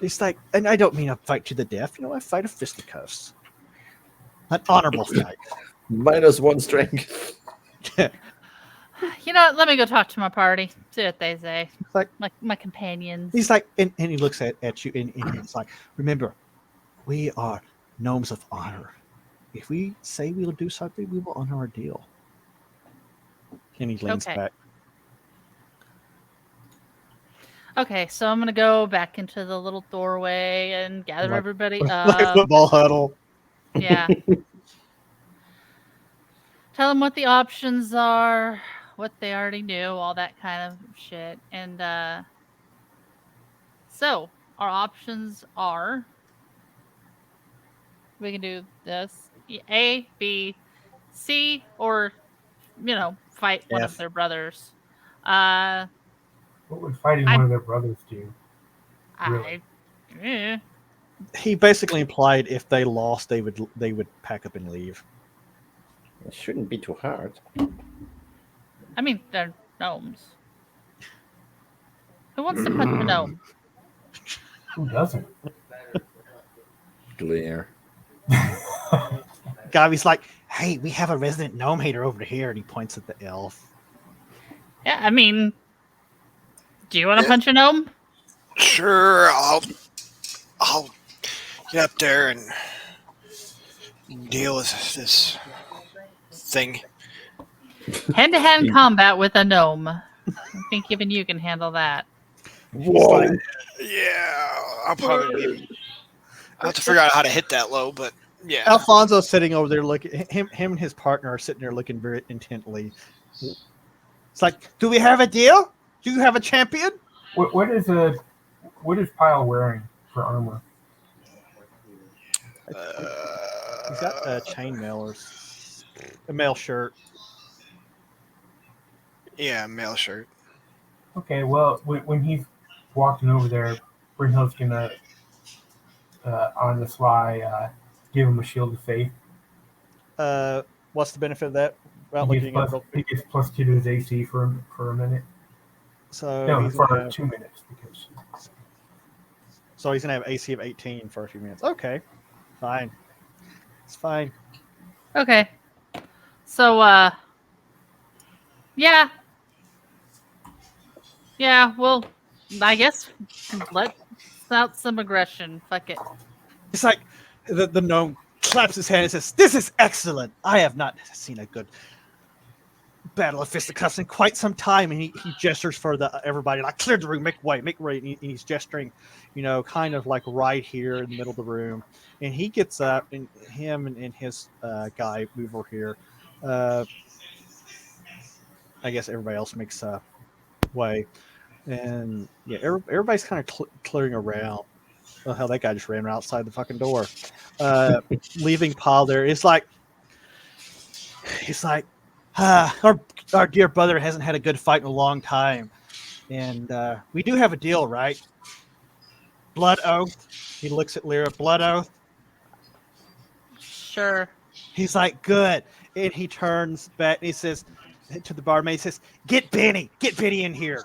It's like, and I don't mean a fight to the death. I fight a fisticuffs, an honorable fight. -1 strength. You know what? Let me go talk to my party. See what they say. Like my companions. he's like, and he looks at you, and he's like, remember, we are gnomes of honor. If we say we'll do something, we will honor our deal. And he leans back. Okay, so I'm gonna go back into the little doorway and gather everybody up. Like football huddle. Yeah. Tell them what the options are, what they already knew, all that kind of shit. And so our options are we can do this A, B, C, or fight one of F. their brothers. What would fighting one of their brothers do? He basically implied if they lost, they would pack up and leave. It shouldn't be too hard. I mean, they're gnomes. Who wants to punch a gnome? Who doesn't? Glare. Gavi's like, hey, we have a resident gnome hater over here, and he points at the elf. Yeah, I mean, do you want to punch a gnome? Sure, I'll get up there and deal with this thing. Hand-to-hand combat with a gnome. I think even you can handle that. Whoa. Yeah, I'll have to figure out how to hit that low, but yeah. Alfonso's sitting over there looking. Him and his partner are sitting there looking very intently. It's like, do we have a deal? Do you have a champion? What is Pyle wearing for armor? He's got a chainmail or a mail shirt. Yeah, mail shirt. Okay, well, when he's walking over there, Brynhild's gonna, on the sly, give him a shield of faith. What's the benefit of that? Without looking at it real He quick. gets +2 to his AC for a minute. So No, he's for gonna have, 2 minutes because so he's gonna have AC of 18 for a few minutes. Okay, fine. It's fine. Okay. So, yeah. Yeah, well, I guess let's out some aggression. Fuck it. It's like the gnome claps his hand and says, "This is excellent. I have not seen a good battle of fisticuffs in quite some time." And he gestures for everybody, like, clear the room, make way, make way. And he's gesturing, kind of like right here in the middle of the room. And he gets up, and him and his guy move over here. I guess everybody else makes way. And yeah, everybody's kind of clearing around. Oh, hell, that guy just ran outside the fucking door, leaving Paul there. It's like, our dear brother hasn't had a good fight in a long time, and we do have a deal, right? Blood oath. He looks at Lyra. Blood oath. Sure. He's like, good, and he turns back and he says to the barmaid, he says, get Benny in here.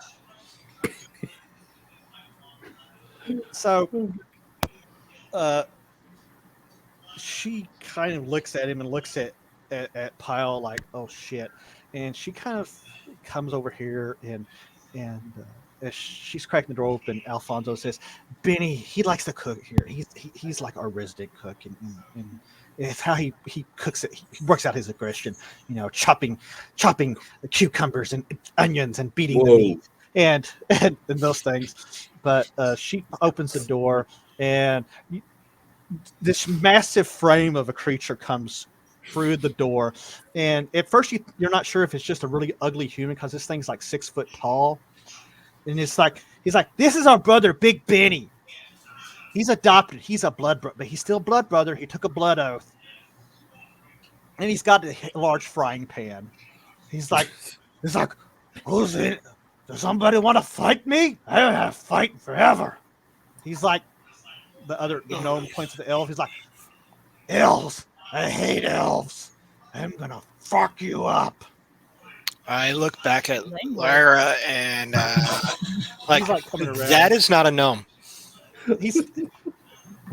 So she kind of looks at him and looks at Pyle like, oh shit. And she kind of comes over here and as she's cracking the door open, Alfonso says, Benny, he likes to cook here. He's like our resident cook, and it's how he cooks it. He works out his aggression, chopping cucumbers and onions and beating the meat and those things. But she opens the door, and this massive frame of a creature comes through the door. And at first you're not sure if it's just a really ugly human, because this thing's like 6 foot tall. And he's like, this is our brother, Big Benny. He's adopted. He's a blood brother, but he's still blood brother. He took a blood oath. And he's got a large frying pan. He's like, who's it? Does somebody want to fight me? I don't have fighting forever. He's like, the gnome points to the elf. He's like, elves, I hate elves. I'm gonna fuck you up. I look back at Lyra and like, coming around. That is not a gnome. The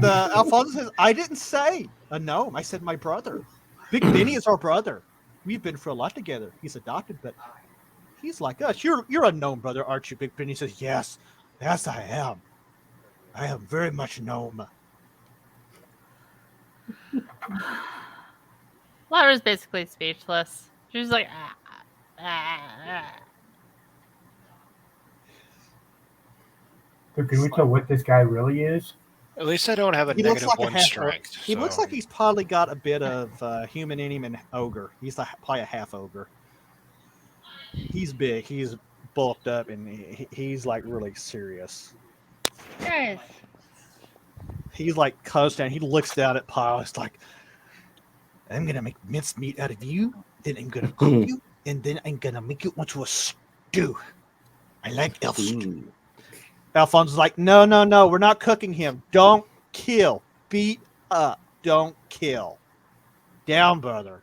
Alfonso says, I didn't say a gnome. I said my brother. Big Benny is our brother. We've been through a lot together. He's adopted, but he's like us. You're a gnome brother, aren't you? Big Benny says, yes, I am. I am very much gnome. Lyra's basically speechless. She's like, So can we tell what this guy really is? At least I don't have a He looks negative like a 1 half. strength. He looks like he's probably got a bit of human in him and ogre. He's probably a half ogre. He's big. He's bulked up, and he's like really serious. Guys. He's like comes down. He looks down at Pyle. It's like, I'm gonna make minced meat out of you. Then I'm gonna cook you, and then I'm gonna make you into a stew. I like elf stew. Alfonso's like, no, we're not cooking him. Don't kill. Beat up. Don't kill. Down, brother.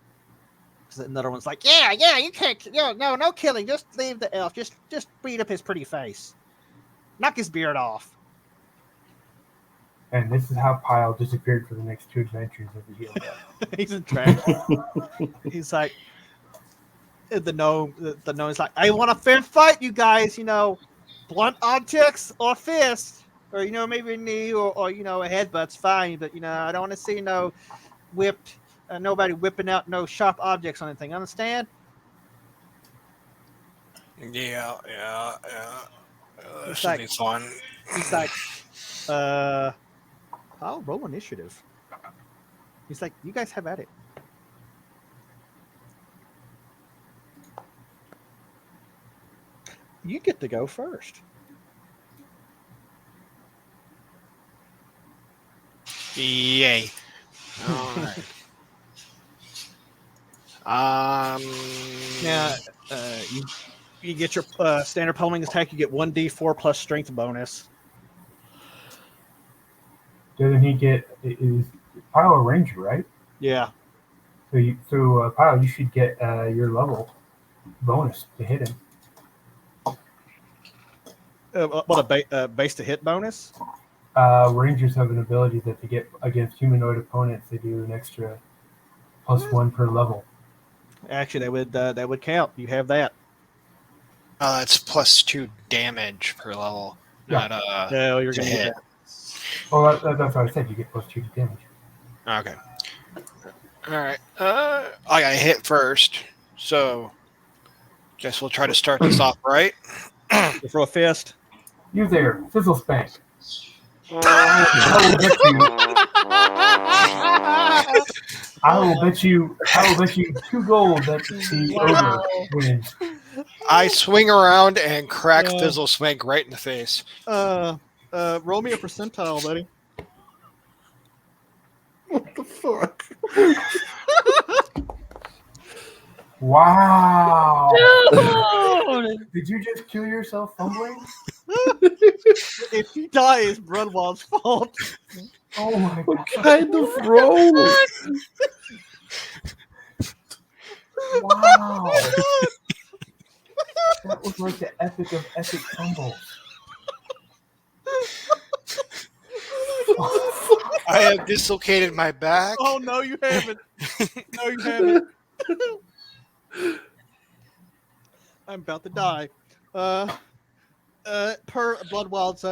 Another one's like, yeah, you can't. No killing. Just leave the elf. Just beat up his pretty face. Knock his beard off. And this is how Pyle disappeared for the next 2 adventures of the Heal Death. He's in trash. He's like, the gnome's like, I want a fair fight, you guys. Blunt objects or fists, or maybe a knee or a headbutt's fine, but I don't want to see nobody whipping out no sharp objects on anything. Understand? Yeah. This It's should like- be fun. He's like, I'll roll initiative. He's like, you guys have at it. You get to go first. Yay. All right. Now, You get your standard pummeling attack. You get 1d4 plus strength bonus. Doesn't he get is Pyle a ranger, right? Yeah. So Pyle, you should get your level bonus to hit him. What a base to hit bonus? Rangers have an ability that they get against humanoid opponents. They do an extra +1 per level. Actually, that would count. You have that. It's +2 damage per level. Yeah. Not No, you're to going to hit. get that. Well, that's what I said. You get +2 to damage. Okay. All right. I got hit first, so guess we'll try to start this off right. You throw a fist. You there, Sizzle Spank. I will bet you 2 gold that the ogre wins. I swing around and crack Fizzle Swank right in the face. Roll me a percentile, buddy. What the fuck? Wow! Dude! Did you just kill yourself fumbling? If you die, it's Brunwald's fault. Oh my god! What kind of roll? Wow! That was like the epic of epic fumbles. I have dislocated my back. Oh no, you haven't. No, you haven't. I'm about to die. Per Bloodwild's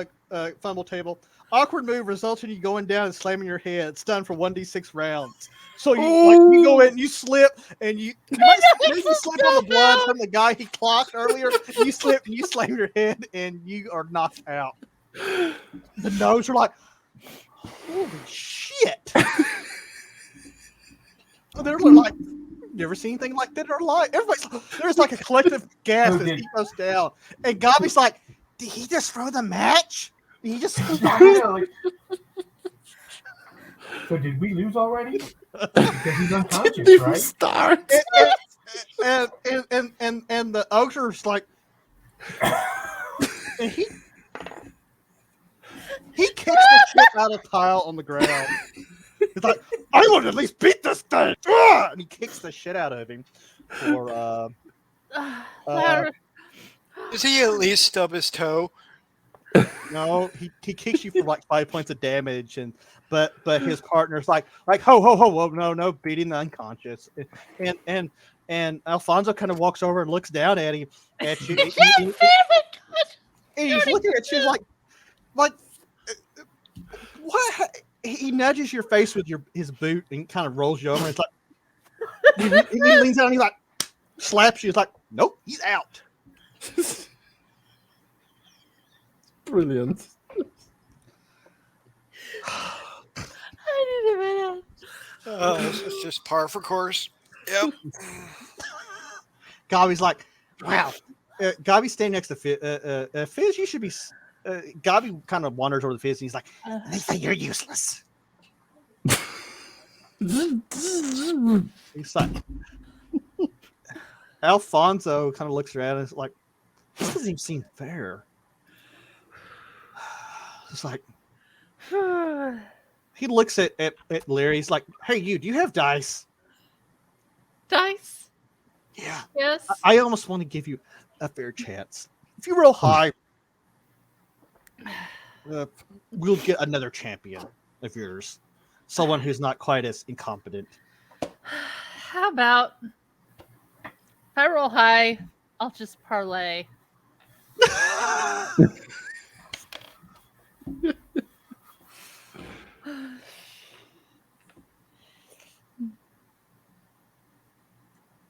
fumble table, awkward move results in you going down and slamming your head. Stunned for 1d6 rounds. So you go in and you slip and you maybe slip on the blood from the guy he clocked earlier. And you slip and you slam your head and you are knocked out. The nose are like, holy shit! They're like, never seen anything like that in our life. There's like a collective gasp as he goes down, and Gabi's like, "Did he just throw the match? Did he just?" So did we lose already? Because he's unconscious, Didn't right? start. And the ogre's like, and he kicks the shit out of Kyle on the ground. He's like, I want to at least beat this thing, and he kicks the shit out of him. For Does he at least stub his toe? no, he kicks you for like 5 points of damage, but his partner's like ho, no, beating the unconscious, and Alfonso kind of walks over and looks down at him at you, and he's looking at you like what? He nudges your face with his boot and kind of rolls you over. And it's like he leans down and he like slaps you. It's like, nope, he's out. Brilliant. I didn't even This is just par for course. Yep. Gabi's like, wow. Gabi's standing next to Fizz. Fizz, you should be. Gabi kind of wanders over to Fizz and he's like, they say you're useless. He's like, Alfonso kind of looks around and is like, this doesn't even seem fair. It's like, he looks at Larry. He's like, hey, do you have dice? Dice? Yeah. Yes. I almost want to give you a fair chance. If you roll high, we'll get another champion of yours. Someone who's not quite as incompetent. How about if I roll high, I'll just parlay.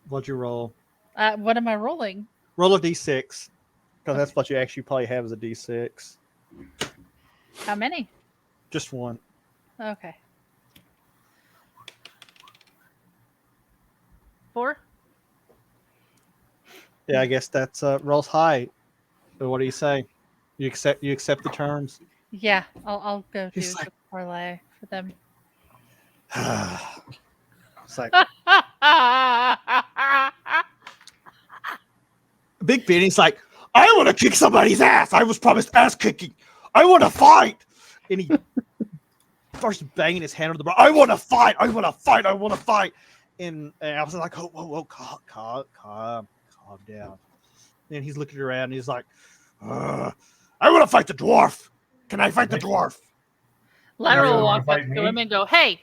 What'd you roll? What am I rolling? Roll a d6. Because that's what you actually probably have as a d6. How many? Just one. Okay. 4? Yeah, I guess that's rolls high. So what do you say? You accept the terms? Yeah, I'll go do He's like- the parlay for them. It's like, Big Benny's like, I want to kick somebody's ass. I was promised ass kicking. I want to fight. And he starts banging his hand on the bar. I want to fight. I want to fight. I want to fight. And I was like, whoa, calm down. And he's looking around and he's like, I want to fight the dwarf. Can I fight the dwarf? Lyra really will wanna walk up fight to me? him and go, "Hey,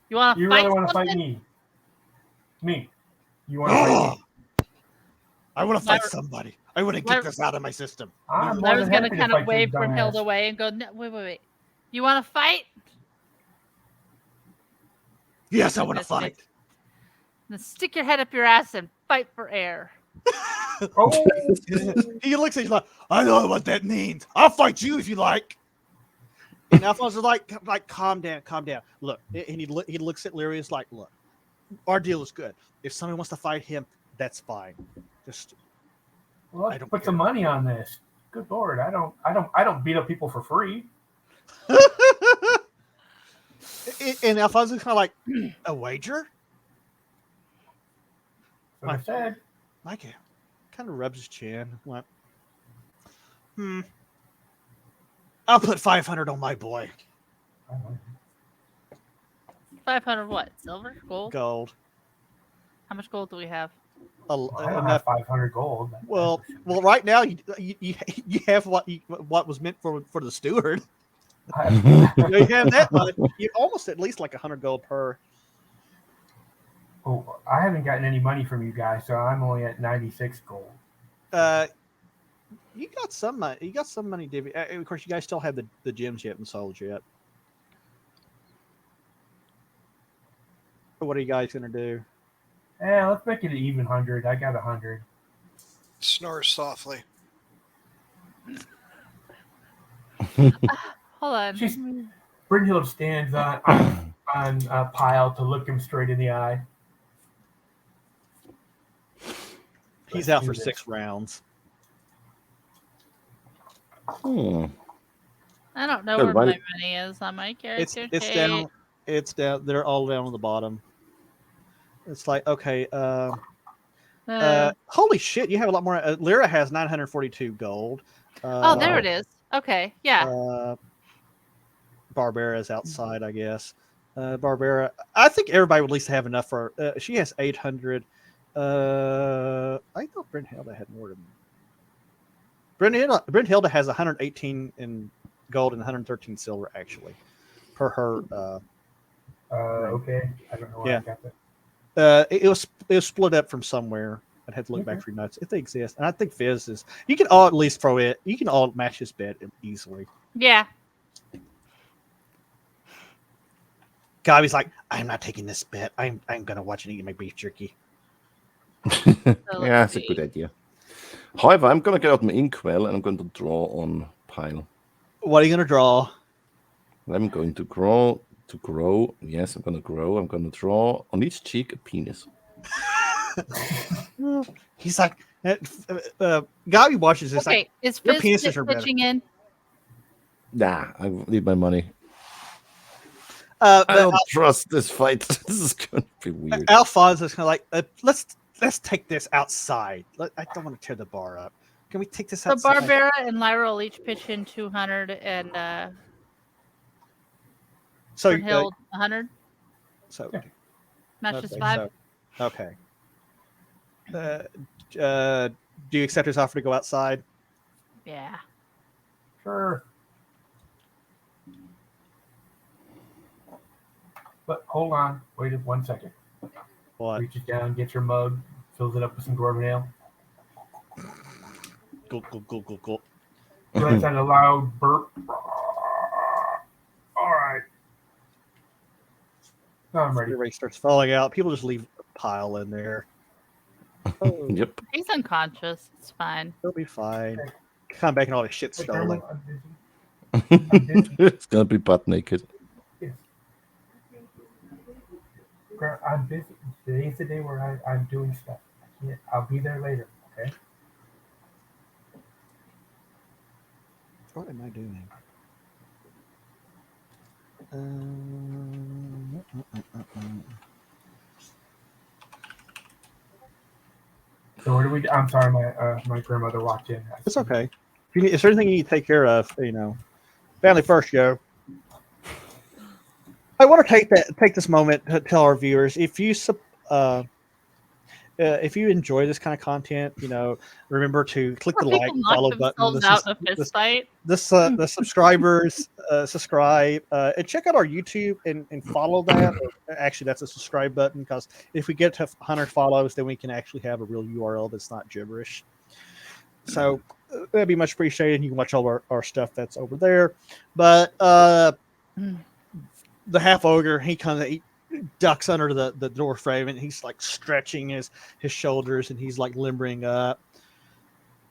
you want to You fight? really want to fight something?" me? Me? You want to fight me? I want to fight Lyra- somebody. I want to get Lyra- this out of my system. I'm more Lyra's than gonna happy to kind fight of your wave dumb Brynhild ass. away and go, no, "Wait. You want to fight? Yes, I want to fight. Then stick your head up your ass and fight for air." Oh, He looks at you like, I know what that means. I'll fight you if you like. And Alphonse is like, calm down. Look, and he looks at Lyrius like, look, our deal is good. If somebody wants to fight him, that's fine. Just well, I let's don't put some money on this. Good Lord, I don't beat up people for free. and Alphonse is kind of like, a wager? What I said. Mike kind of rubs his chin. Like, I'll put 500 on my boy. 500 what? Silver? Gold? Gold. How much gold do we have? I don't Enough. have 500 gold. Well, right now you have what was meant for the steward. You have that much. You almost at least like 100 gold per. Oh, I haven't gotten any money from you guys, so I'm only at 96 gold. You got some money. You got some money, Davey. Of course, you guys still have the gems yet and sold yet. What are you guys gonna do? Yeah, let's make it an even 100. I got 100. Snores softly. Hold on. She's Brynhild stands on a pile to look him straight in the eye. He's Let's out do for this. 6 rounds. I don't know Oh, where why- my money is on my character It's sheet. down. It's down. They're all down on the bottom. It's like, okay. Holy shit! You have a lot more. Lyra has 942 gold. Oh, there it is. Okay, yeah. Barbara's outside, I guess. Barbara, I think everybody would at least have enough for. She has 800. I thought Brynhilda had more than. Brynhilda has 118 in gold and 113 silver, actually, per her. Okay. I don't know where Yeah. I got that. It was split up from somewhere. I'd have to look back through notes if they exist. And I think Fizz is. You can all at least throw it. You can all match his bet easily. Yeah. Gabi's like, I'm not taking this bet. I'm gonna watch and eat my beef jerky. So Yeah, let's that's a see. good idea. However, I'm going to get out my inkwell and I'm going to draw on pile. What are you gonna draw? I'm going to grow. Yes, I'm going to grow. I'm going to draw on each cheek a penis. He's like, Gabi watches this. Okay, Like, is your Fizz penises are better. pitching in? Nah, I need my money. but I don't trust this fight. This is going to be weird. Alphonse is kind of like, let's take this outside. I don't want to tear the bar up. Can we take this So outside? Barbara and Lyra will each pitch in 200 and So, Brynhild 100. so Matches okay, 5. so- okay. Do you accept his offer to go outside? Yeah. Sure. But hold on. Wait 1 second. What? Reaches down, gets your mug, fills it up with some dwarven ale. Go. Lets out a loud burp. All right. Now I'm ready. Everybody starts falling out. People just leave a pile in there. Oh, Yep. He's unconscious. It's fine. he'll be fine. Come back and all the shit Hey, stolen. Grandma, I'm busy. It's going to be butt naked. Yes. I'm busy. Today's the day where I'm doing stuff. I'll be there later. Okay. What am I doing? So what do we? I'm sorry, my grandmother walked in. It's okay. If you need, is there anything you need to take care of? Family first, Joe. I want to take this moment to tell our viewers if you enjoy this kind of content, remember to click the People like, knock follow button. themselves out in a fist fight. The subscribers subscribe and check out our YouTube and follow that. Actually, that's a subscribe button because if we get to 100 follows, then we can actually have a real URL that's not gibberish. So that'd be much appreciated. You can watch all our stuff that's over there. But the half ogre, he ducks under the door frame and he's like stretching his shoulders and he's like limbering up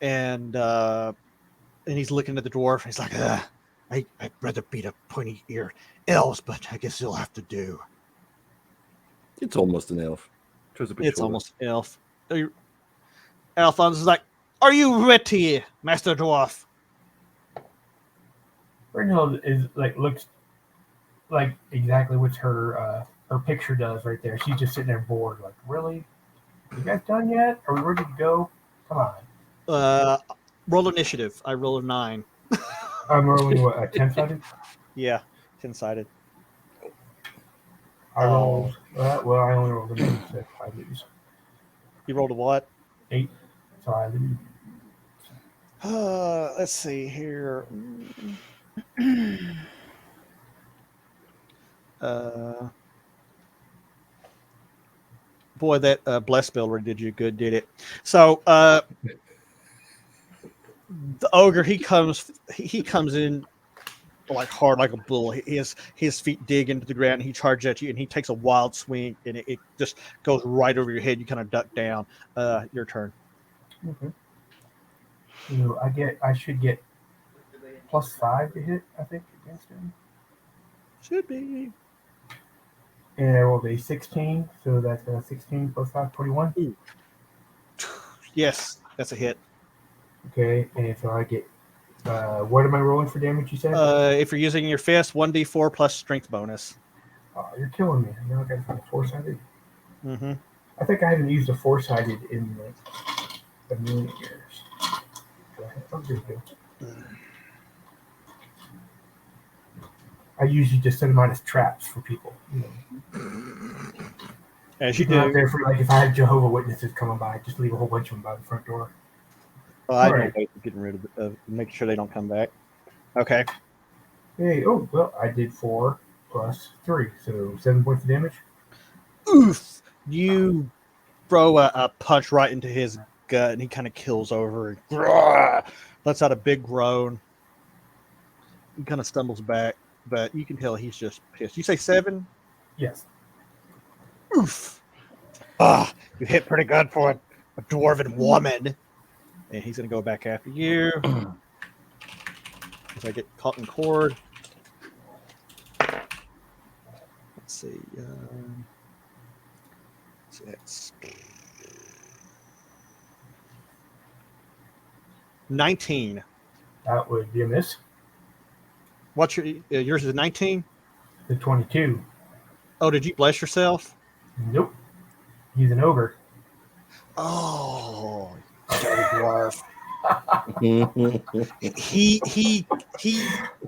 and he's looking at the dwarf and he's like, I'd rather beat up pointy-eared elves, but I guess you'll have to do. It's almost an elf. It's almost an elf. Alphonse is like, are you ready, Master Dwarf? Brynhild is looks like exactly what her picture does right there. She's just sitting there bored. Like, really? You guys done yet? Are we ready to go? Come on. Roll initiative. I rolled a 9. I'm rolling what, a 10-sided? Yeah, 10-sided. I rolled. Well, I only rolled an 8, so I lose. You rolled a what? 8, so I lose. Let's see here. Boy, that bless spell really did you good, did it? So the ogre, he comes in like hard like a bull. His feet dig into the ground and he charges at you and he takes a wild swing and it just goes right over your head. You kind of duck down. Your turn. Okay. I should get +5 to hit, I think, against him. Should be. And I rolled a 16, so that's 16 + 5, 21. Ooh. Yes, that's a hit. Okay, and so I get, what am I rolling for damage, you said? If you're using your fist, 1d4 plus strength bonus. Oh, you're killing me. Now I got to find a 4-sided. Mm-hmm. I think I haven't used a 4-sided in a million years. Oh, there you go. I usually just set them out as traps for people. As you Not do. there for if I had Jehovah Witnesses coming by, just leave a whole bunch of them by the front door. I know Right. ways of getting rid of making sure they don't come back. Okay. Hey, I did 4 + 3, so 7 points of damage. Oof! You throw a punch right into his gut, and he kind of kills over and lets out a big groan. He kind of stumbles back, but you can tell he's just pissed. You say 7? Yes. Oof! You hit pretty good for a dwarven woman. And he's going to go back after you. If I get caught in cord. Let's see. So that's 19. That would be a miss. What's yours is 19? The 22. Oh, did you bless yourself? Nope. He's an ogre. Oh, dirty dwarf.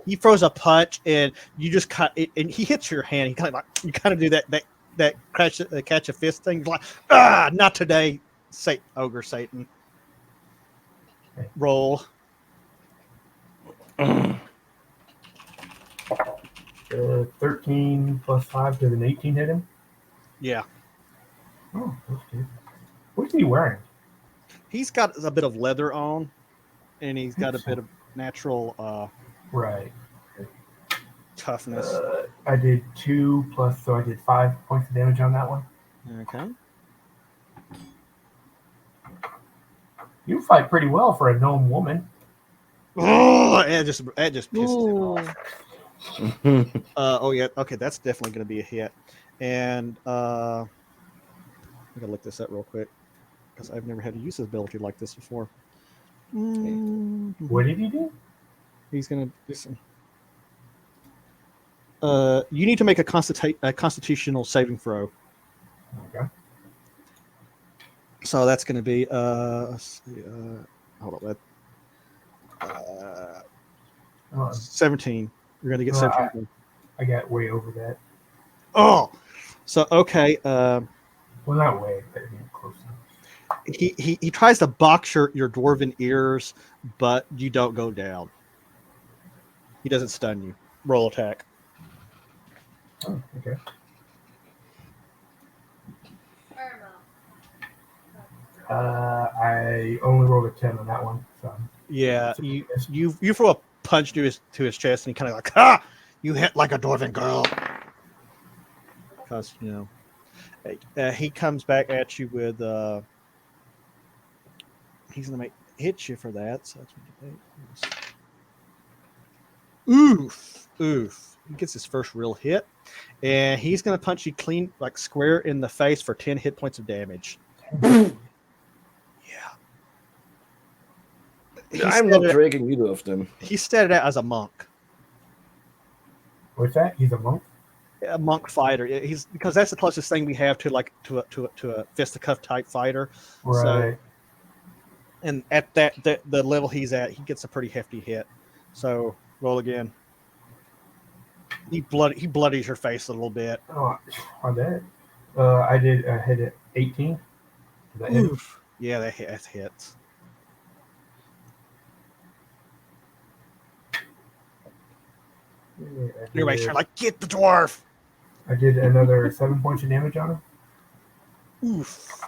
He throws a punch and you just cut it, and he hits your hand. You kind of do that catch a fist thing. Like, not today, ogre Satan. Roll. 13 + 5 does an 18 hit him? Yeah. Oh, that's good. What's he wearing? He's got a bit of leather on, and he's got a bit of natural Right. toughness. I did 2 +, so I did 5 points of damage on that one. Okay. You fight pretty well for a gnome woman. Oh, that just pisses him off. Oh yeah, okay, that's definitely going to be a hit. And I'm gonna look this up real quick because I've never had to use this ability like this before. What did he do? He's gonna do some. You need to make a constitutional saving throw. Okay. So that's going to be let's see, hold on, Oh, 17. You're going to get No, 17. I got way over that. Oh, so okay. Well, not way, but I mean, close enough. He tries to box your dwarven ears, but you don't go down. He doesn't stun you. Roll attack. Oh, okay. I only rolled a 10 on that one. So Yeah, So you yes. you throw a punch to his chest, and he kind of like, ah, you hit like a dwarven girl. Because he comes back at you with he's gonna hit you for that. So that's oof. He gets his first real hit, and he's gonna punch you clean, like square in the face for 10 hit points of damage. Yeah. I'm not dragging either of them. He started out as a monk. What's that? He's a monk? A monk fighter. He's because that's the closest thing we have to a fisticuff type fighter. Right. And at the level he's at, he gets a pretty hefty hit. So roll again. He bloodies your face a little bit. Oh, on that. I hit it 18. Is that hit? Oof. Yeah, that hits. Yeah, Everybody's trying like get the dwarf. I did another 7 points of damage on him. Oof.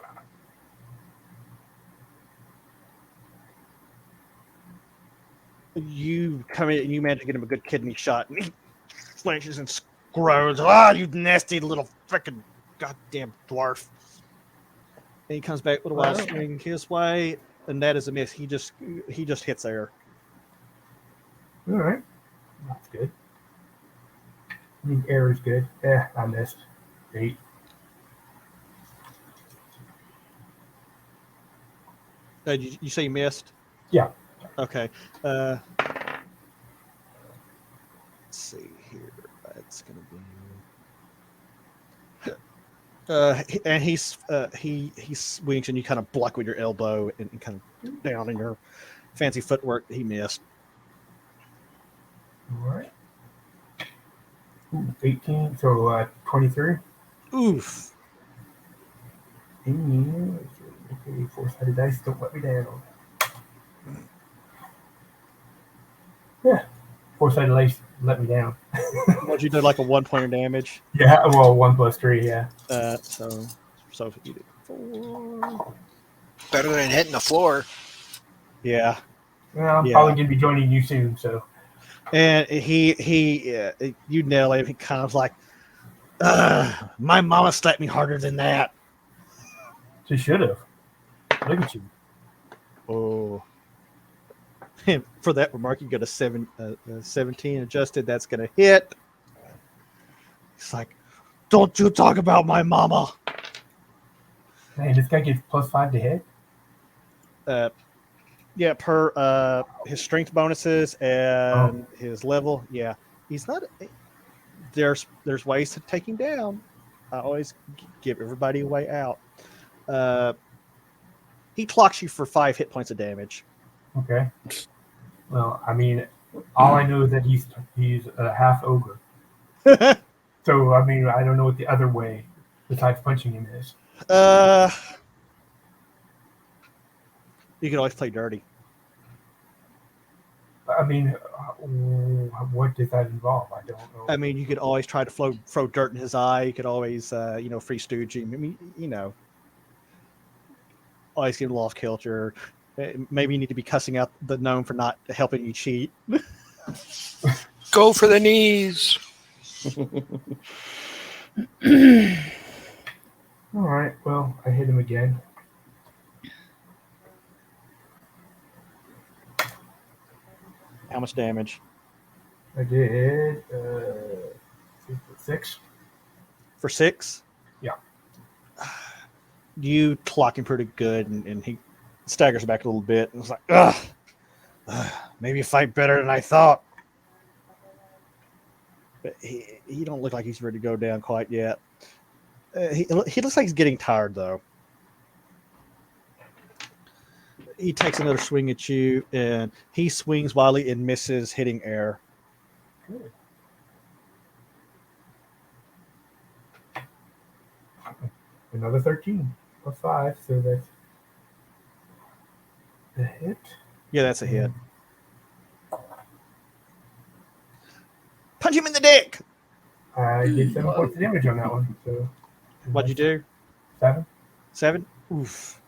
You come in and you manage to get him a good kidney shot, and he flinches and groans. Ah, you nasty little freaking goddamn dwarf! And he comes back with a wild swing his way, and that is a miss. He just hits air. All right. That's good. I mean, air is good. Yeah, I missed. 8. You say you missed? Yeah. Okay. Let's see here. That's gonna be. And he swings, and you kind of block with your elbow and kind of down in your fancy footwork. He missed. All right. Ooh, 18. So 23. Oof. And, okay, 4-sided dice. Don't let me down. Yeah. 4-sided dice let me down. What you did like a 1 point of damage. Yeah. Well, 1 + 3. Yeah. So you did 4. Better than hitting the floor. Yeah. Well, I'm Yeah. probably gonna be joining you soon. So. And you nail it. He kind of like, my mama slapped me harder than that. She should have. Look at you. Oh. And for that remark, you got a 17 adjusted. That's going to hit. It's like, don't you talk about my mama. Man, this guy gets +5 to hit. Yeah, per his strength bonuses and his level. Yeah, he's not. There's ways to take him down. I always give everybody a way out. He clocks you for 5 hit points of damage. Okay. Well, I mean, all I know is that he's a half ogre. So I mean, I don't know what the other way besides punching him is. You can always play dirty. I mean, what does that involve? I don't know. I mean, you could always try to throw dirt in his eye. You could always, free stooge him. I mean, always give him off kilter. Maybe you need to be cussing out the gnome for not helping you cheat. Go for the knees. All right. Well, I hit him again. How much damage? I did 6. For 6? Yeah. You clock him pretty good, and he staggers back a little bit, and it's like, ugh, maybe you fight better than I thought. But he don't look like he's ready to go down quite yet. He looks like he's getting tired, though. he takes another swing at you, and he swings wildly and misses, hitting air. Good. Another 13 plus 5, so that's a hit. Yeah, that's a hit. Punch him in the dick. I did 7 points of damage on that one. So What'd you do? 7. 7? Oof.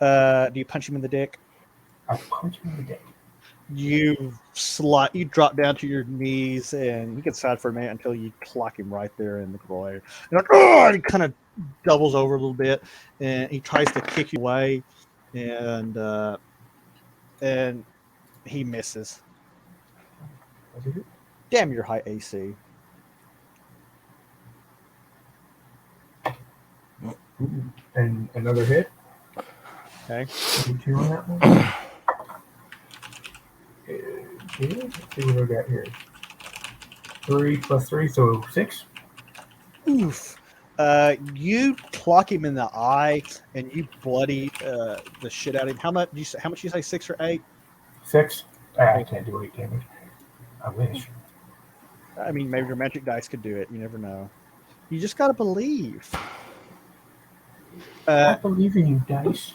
Do you punch him in the dick? I punch him in the dick. You drop down to your knees, and you can side for a minute until you clock him right there in the groin. You're like, oh! He kind of doubles over a little bit, and he tries to kick you away, and he misses. What is it? Damn your high AC. And another hit. Okay. 2 on that one. Okay, let's see what we got here. 3 plus 3, so 6. Oof. You clock him in the eye, and you bloody the shit out of him. How much? How much you say? 6 or 8? 6. I can't do 8 damage. I wish. I mean, maybe your magic dice could do it. You never know. You just gotta believe. I believe in you, dice.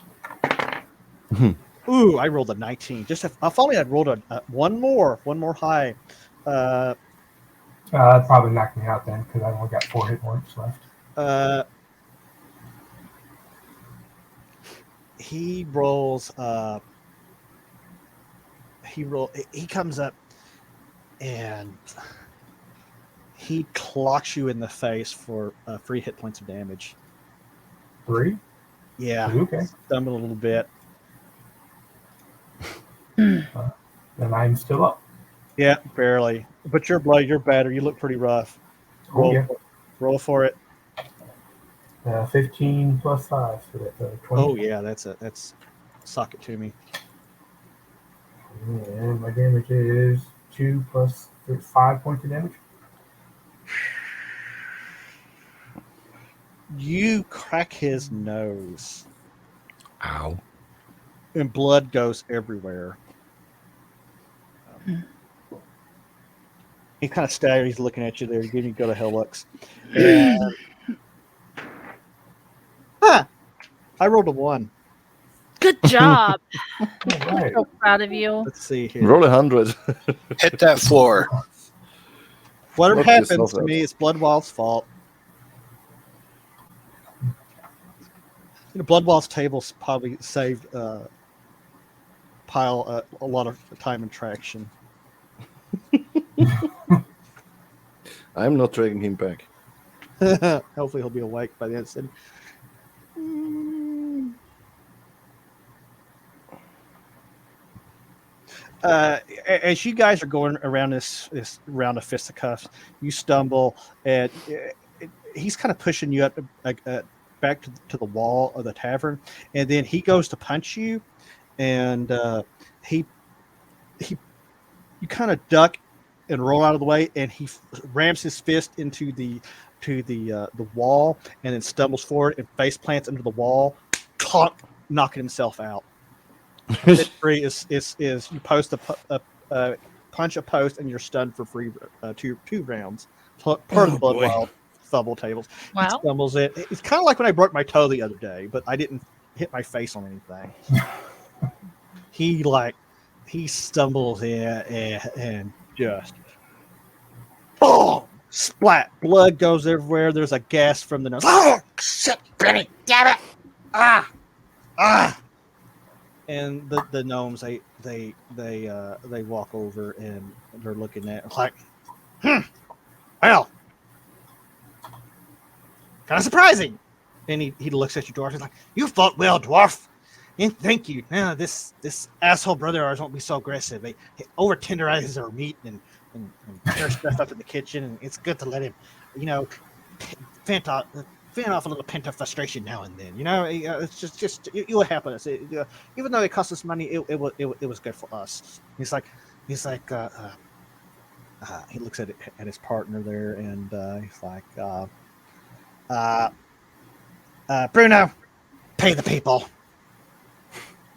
Ooh, I rolled a 19. Just if only I'd rolled a one more high. Probably knocked me out then because I only got 4 hit points left. He rolls. He comes up and he clocks you in the face for 3 hit points of damage. 3? Yeah. Okay. Stumble a little bit. Then I'm still up. Yeah, barely. But you're better. You look pretty rough. Oh, yeah. Roll for it. 15 plus 5, so that's 20. Oh yeah, that's sock it to me. And my damage is 2 plus 5 points of damage. You crack his nose, Ow. and blood goes everywhere. He kind of staggers. He's looking at you there. Giving you go to hell looks. And, I rolled a 1. Good job. All right. So proud of you. Let's see here. Roll 100. Hit that floor. Whatever Knock happens yourself to out. me, it's Bloodwild's fault. Bloodwild's tables probably saved Pile a lot of time and traction. I'm not dragging him back. Hopefully, he'll be awake by the end. Said, as you guys are going around this round of fisticuffs, you stumble, and he's kind of pushing you up back to the wall of the tavern, and then he goes to punch you, and you kind of duck and roll out of the way, and he rams his fist into the wall, and then stumbles forward and face plants into the wall, knocking himself out. Victory is you post a punch a post, and you're stunned for free 2 rounds per the Blood boy. Wild Fumble tables. He Wow. stumbles it. It's kind of like when I broke my toe the other day, but I didn't hit my face on anything. He stumbles in and just boom, splat, blood goes everywhere. There's a gasp from the nose. Oh shit, Benny, damn it! Ah! And the gnomes they walk over and they're looking at it like, well, kind of surprising. And he looks at you, dwarf. He's like, you fought well, dwarf. And thank you. Now this asshole brother of ours won't be so aggressive. He over tenderizes our meat and tears stuff up in the kitchen, and it's good to let him, fan off a little pent up frustration now and then. It's just it will happen. Even though it cost us money, it was good for us. He's like he looks at his partner there, and he's like, Bruno, pay the people.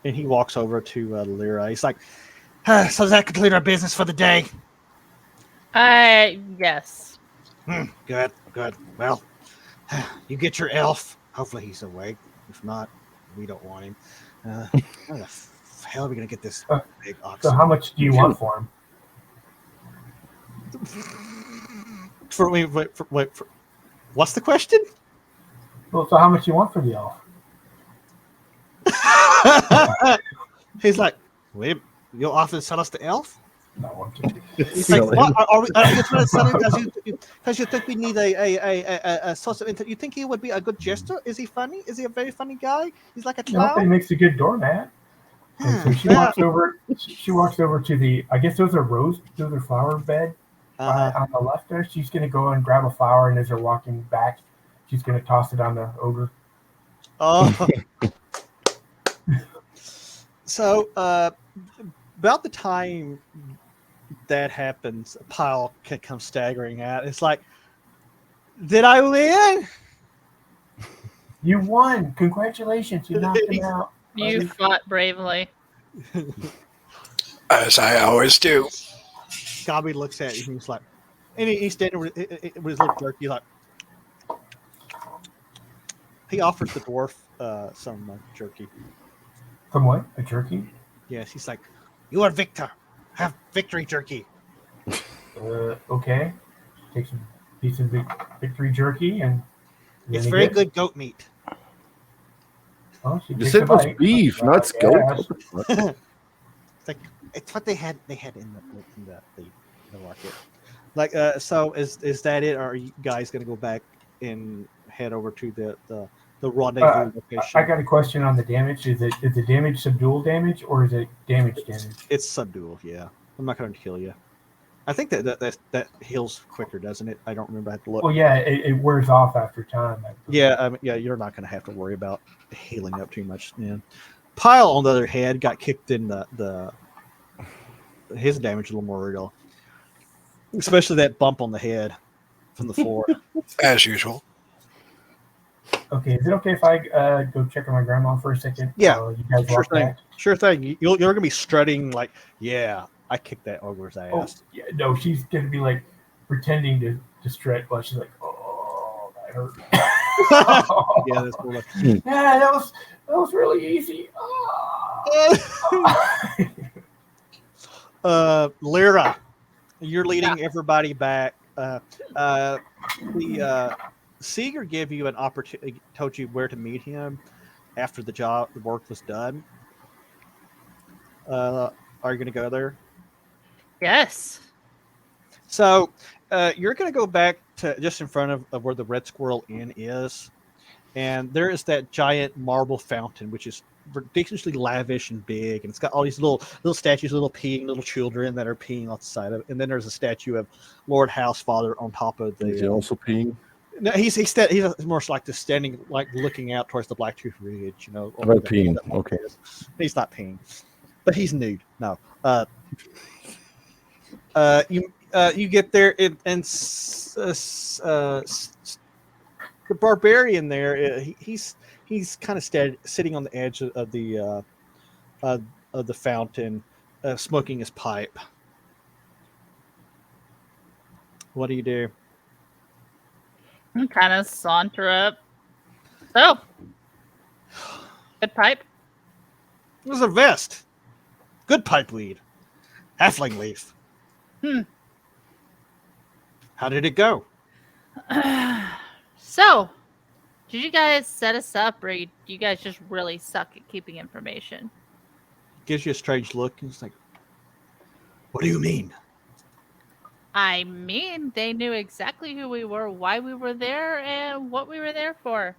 And he walks over to Lyra. He's like, So does that conclude our business for the day? Yes. Good. Well, you get your elf. Hopefully he's awake. If not, we don't want him. How the hell are we gonna get this big ox? So how much do you want for him? What's the question? Well, so how much do you want for the elf? He's like, wait, you'll offer to sell us the elf? No, I'm kidding. He's like, what? Are you trying to sell him because you think we need a source of you think he would be a good jester? Is he funny? Is he a very funny guy? He's like a No, but he clown? makes a good doormat. And so she walks over. She walks over to the. I guess those are flower bed on the left there. She's gonna go and grab a flower, and as they're walking back, she's gonna toss it on the ogre. Oh. So, about the time that happens, a pile comes staggering out. It's like, did I win? You won! Congratulations! You knocked him out. You fought bravely. As I always do. Gobby looks at you and he's like, and he's standing with his little jerky, like, he offers the dwarf some jerky. From what? A jerky? Yes, he's like, you are victor. Have victory jerky. Okay. Take some piece of victory jerky and. It's very good goat meat. Oh, she You takes said a it was bite. beef, not Yeah. goat. What the fuck? It's like it's what they had in the market. Like, so is that it? Or are you guys gonna go back and head over to the rendezvous location? I got a question on the damage. Is the damage subdual damage or is it damage? It's subdual, yeah. I'm not gonna kill you. I think that heals quicker, doesn't it? I don't remember. I have to look. Well, yeah, it wears off after time. Yeah, you're not gonna have to worry about healing up too much. Yeah. Pyle, on the other hand, got kicked in his damage a little more real, especially that bump on the head from the floor. As usual. Okay, is it okay if I go check on my grandma for a second? Yeah, you guys sure walk thing. back? Sure thing. You're gonna be strutting like, yeah, I kicked that ogre's ass. Oh, yeah, no, she's gonna be like pretending to stretch while she's like, oh, that hurt. Yeah, that's cool. Yeah, that was really easy. Lyra, you're leading everybody back. The Seeger gave you an opportunity, told you where to meet him after the work was done. Are you going to go there? Yes. So you're going to go back to just in front of where the Red Squirrel Inn is, and there is that giant marble fountain, which is ridiculously lavish and big, and it's got all these little statues, little children that are peeing on the side of it, and then there's a statue of Lord Housefather on top of the. Is he also peeing? No, he's more like just standing, like looking out towards the Blacktooth Ridge, you know. About peeing, okay. He's not peeing, but he's nude. No. You get there and the barbarian there. He's kind of sitting on the edge of the fountain, smoking his pipe. What do you do? I'm kind of saunter up. So, good pipe. It was a vest. Good pipe weed. Halfling leaf. How did it go? So, did you guys set us up, or do you guys just really suck at keeping information? Gives you a strange look, and it's like, what do you mean? I mean, they knew exactly who we were, why we were there, and what we were there for.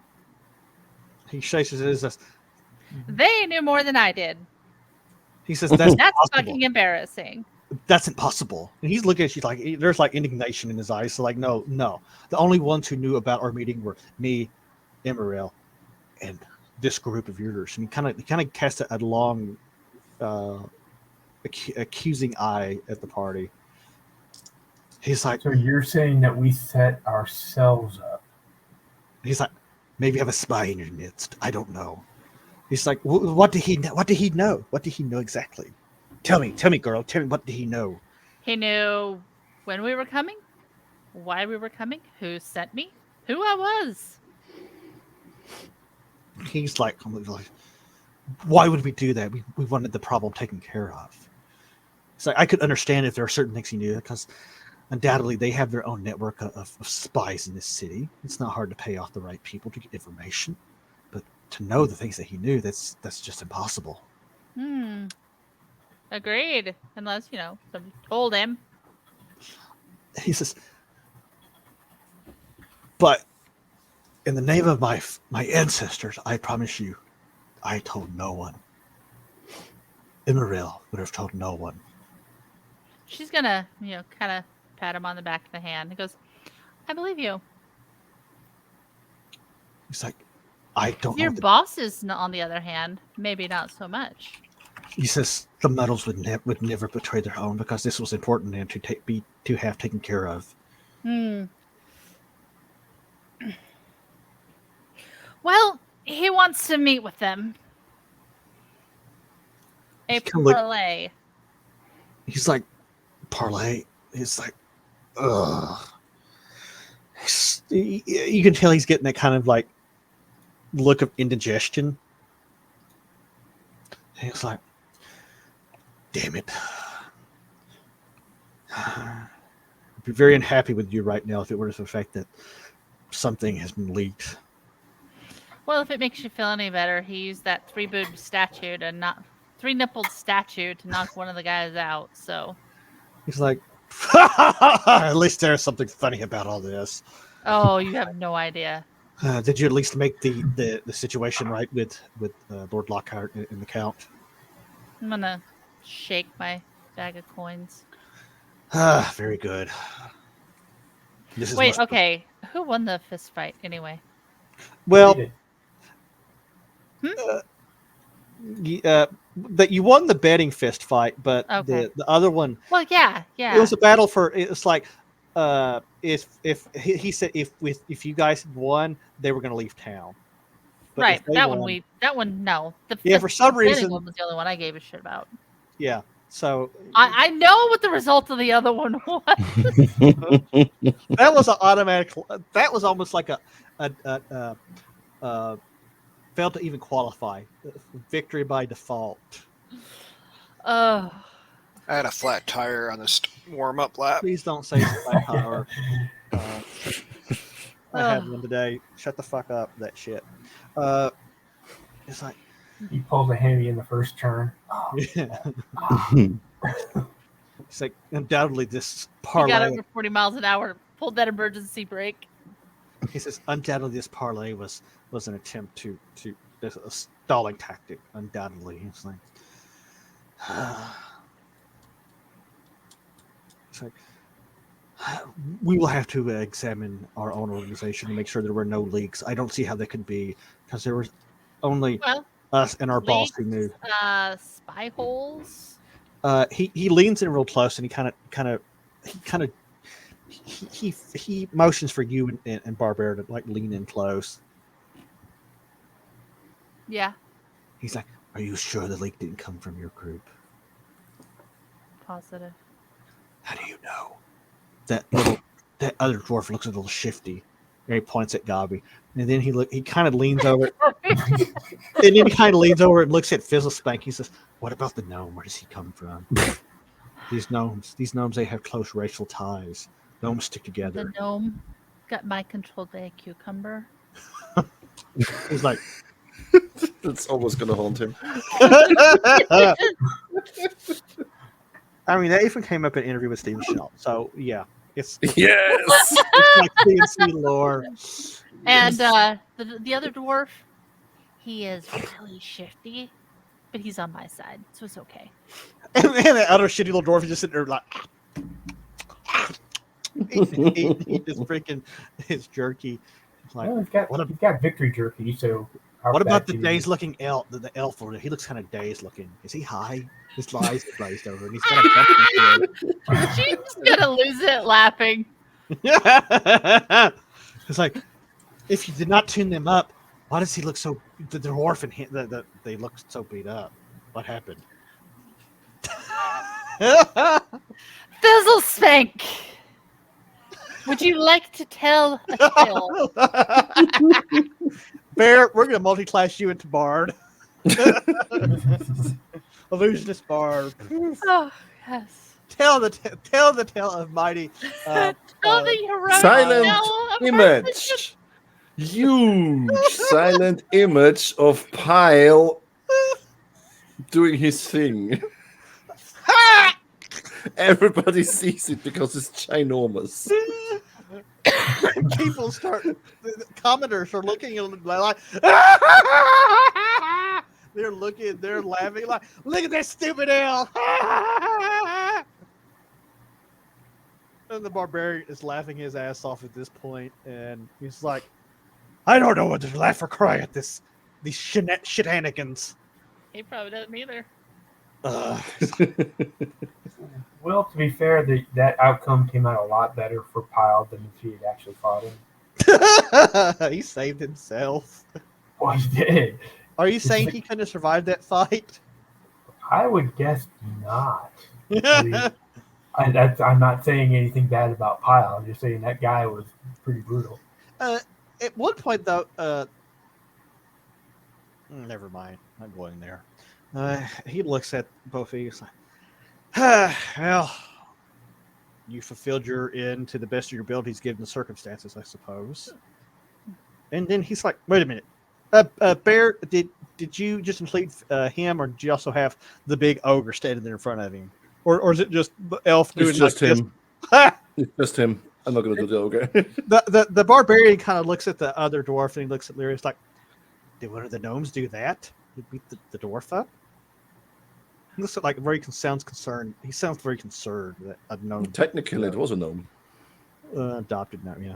He shakes his head. They knew more than I did. He says, "That's impossible. Fucking embarrassing." That's impossible. And he's looking at you like there's like indignation in his eyes. So like, no. The only ones who knew about our meeting were me, Emeril, and this group of yours. And he kind of cast a long, accusing eye at the party. He's like, so you're saying that we set ourselves up? He's like, maybe you have a spy in your midst. I don't know. He's like, what did he know? What did he know? What did he know exactly? Tell me, girl. Tell me, what did he know? He knew when we were coming, why we were coming, who sent me, who I was. He's like, why would we do that? We wanted the problem taken care of. So I could understand if there are certain things he knew, because undoubtedly they have their own network of spies in this city. It's not hard to pay off the right people to get information, but to know the things that he knew, that's just impossible. Agreed. Unless, somebody told him. He says, but in the name of my ancestors, I promise you, I told no one. Emeril would have told no one. She's gonna, kind of pat him on the back of the hand. He goes, I believe you. He's like, I don't Your know. boss is, on the other hand, maybe not so much. He says the Muddles would never betray their own, because this was important to them to have taken care of. Well, he wants to meet with them. A parlay. He's like, parlay? He's like, ugh. You can tell he's getting that kind of like look of indigestion. And he's like, damn it. I'd be very unhappy with you right now if it were for the fact that something has been leaked. Well, if it makes you feel any better, he used that three-nippled statue to knock one of the guys out. So he's like, at least there's something funny about all this. Oh, you have no idea. Did you at least make the situation right with Lord Lockhart and the Count? I'm gonna shake my bag of coins. Very good. Wait, okay. Who won the fist fight anyway? Well, that you won the betting fist fight, but okay. the other one. Well, yeah. It was a battle for. It's like, if he said if you guys won, they were going to leave town. But right. That one no. For some reason, one was the only one I gave a shit about. Yeah. So I know what the result of the other one was. That was an automatic. That was almost like a failed to even qualify. Victory by default. I had a flat tire on this warm-up lap. Please don't say flat tire. I had one today. Shut the fuck up, that shit. It's like he pulled a hammy in the first turn. Yeah. It's like undoubtedly this parlay. He got over 40 miles an hour, pulled that emergency brake. He says undoubtedly this parlay was an attempt to a stalling tactic. Undoubtedly, it's like it's like we will have to examine our own organization to make sure there were no leaks. I don't see how they could be, because there was only us and our boss who knew. Spy holes. He leans in real close, and he motions for you and Barbara to like lean in close. Yeah. He's like, "Are you sure the leak didn't come from your group?" Positive. How do you know? That other dwarf looks a little shifty. And he points at Gobby, and then he kind of leans over, and then he kind of leans over and looks at Fizzlespank. He says, "What about the gnome? Where does he come from?" These gnomes, they have close racial ties. Gnomes stick together. The gnome got mind controlled by a cucumber. He's like, that's almost gonna haunt him. I mean, that even came up in an interview with Steven Schell. So yeah, it's yes, it's like CNC lore. And the other dwarf, he is really shifty, but he's on my side, so it's okay. And that other shitty little dwarf is just sitting there like he just freaking his jerky. Like, well, he's got victory jerky. So what about the dazed looking elf? The elf over there, he looks kind of dazed looking. Is he high? His eyes are glazed over, and he's got a She's gonna lose it laughing. It's like, if you did not tune them up, Why does he look so? The dwarf and him, they look so beat up. What happened? Fizzle Spank! Would you like to tell a tale? Bear, we're gonna multi-class you into Bard. Illusionist Bard. Oh, yes. Tell the tale of mighty. Tell the heroic Silent tale of image. Huge silent image of Pyle doing his thing. Everybody sees it because it's ginormous. People start. The commenters are looking like. They're looking. They're laughing like, look at that stupid elf. And the barbarian is laughing his ass off at this point, and he's like, "I don't know whether to laugh or cry at these shenanigans." He probably doesn't either. Well, to be fair, that outcome came out a lot better for Pyle than if he had actually fought him. He saved himself. Well, he did. Are you saying he couldn't have survived that fight? I would guess not. I mean, I'm not saying anything bad about Pyle. I'm just saying that guy was pretty brutal. At one point, though, never mind. I'm not going there. He looks at both of you. He's like, well, you fulfilled your end to the best of your abilities given the circumstances, I suppose. And then he's like, wait a minute. Bear, did you just include him, or did you also have the big ogre standing there in front of him? Or is it just the elf doing It's just like him. It's just him. I'm not going to do the ogre. The barbarian kind of looks at the other dwarf and he looks at Lyrius like, did one of the gnomes do that? Did beat the dwarf up? He looks like sounds concerned. He sounds very concerned that a gnome. Technically, it was a gnome. Adopted gnome, yeah.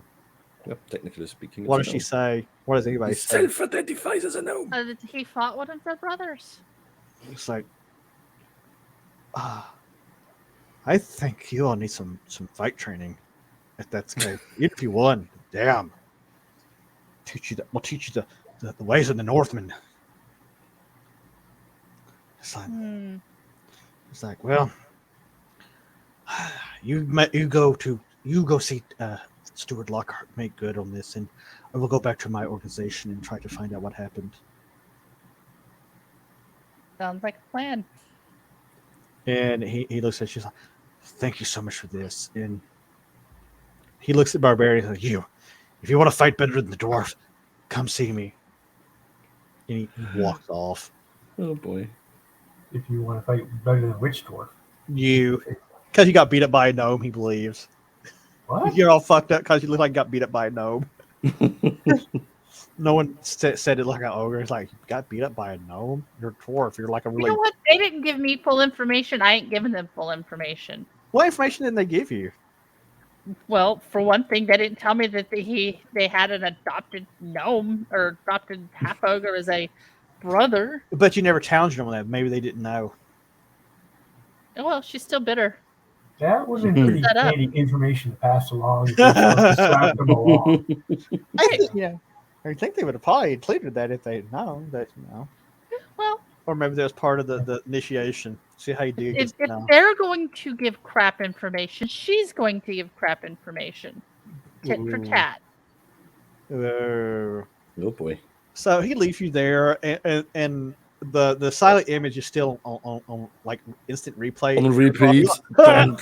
Yep, technically speaking. What it's does a she say? What does anybody gnome. say? Self-identifies as a gnome. He fought one of their brothers. It's like, I think you all need some fight training. If that's the case, even if you won, damn. We'll teach you the ways of the Northmen. It's like, well, you go see Stuart Lockhart, make good on this, and I will go back to my organization and try to find out what happened. Sounds like a plan. And he looks at you, like, thank you so much for this. And he looks at Barbarian and like, if you want to fight better than the dwarf, come see me. And he walks off. Oh boy. If you want to fight better than which dwarf? Because you got beat up by a gnome, he believes. What? You're all fucked up because you look like you got beat up by a gnome. No one said it like an ogre. It's like, you got beat up by a gnome? You're a dwarf. You're like a really... You know what? They didn't give me full information. I ain't giving them full information. What information did they give you? Well, for one thing, they didn't tell me that they had an adopted gnome or adopted half ogre as a brother. But you never challenged them on that. Maybe they didn't know. Oh, well, she's still bitter. That would have been pretty Set up. handy information to pass along. If you're supposed to slap them along. I think they would have probably included that if they had known that, Well, or maybe that was part of the initiation. See how you do. if they're going to give crap information, she's going to give crap information. Tit for tat. Oh boy. So he leaves you there, and the silent image is still on like instant replay. On repeat. Donk,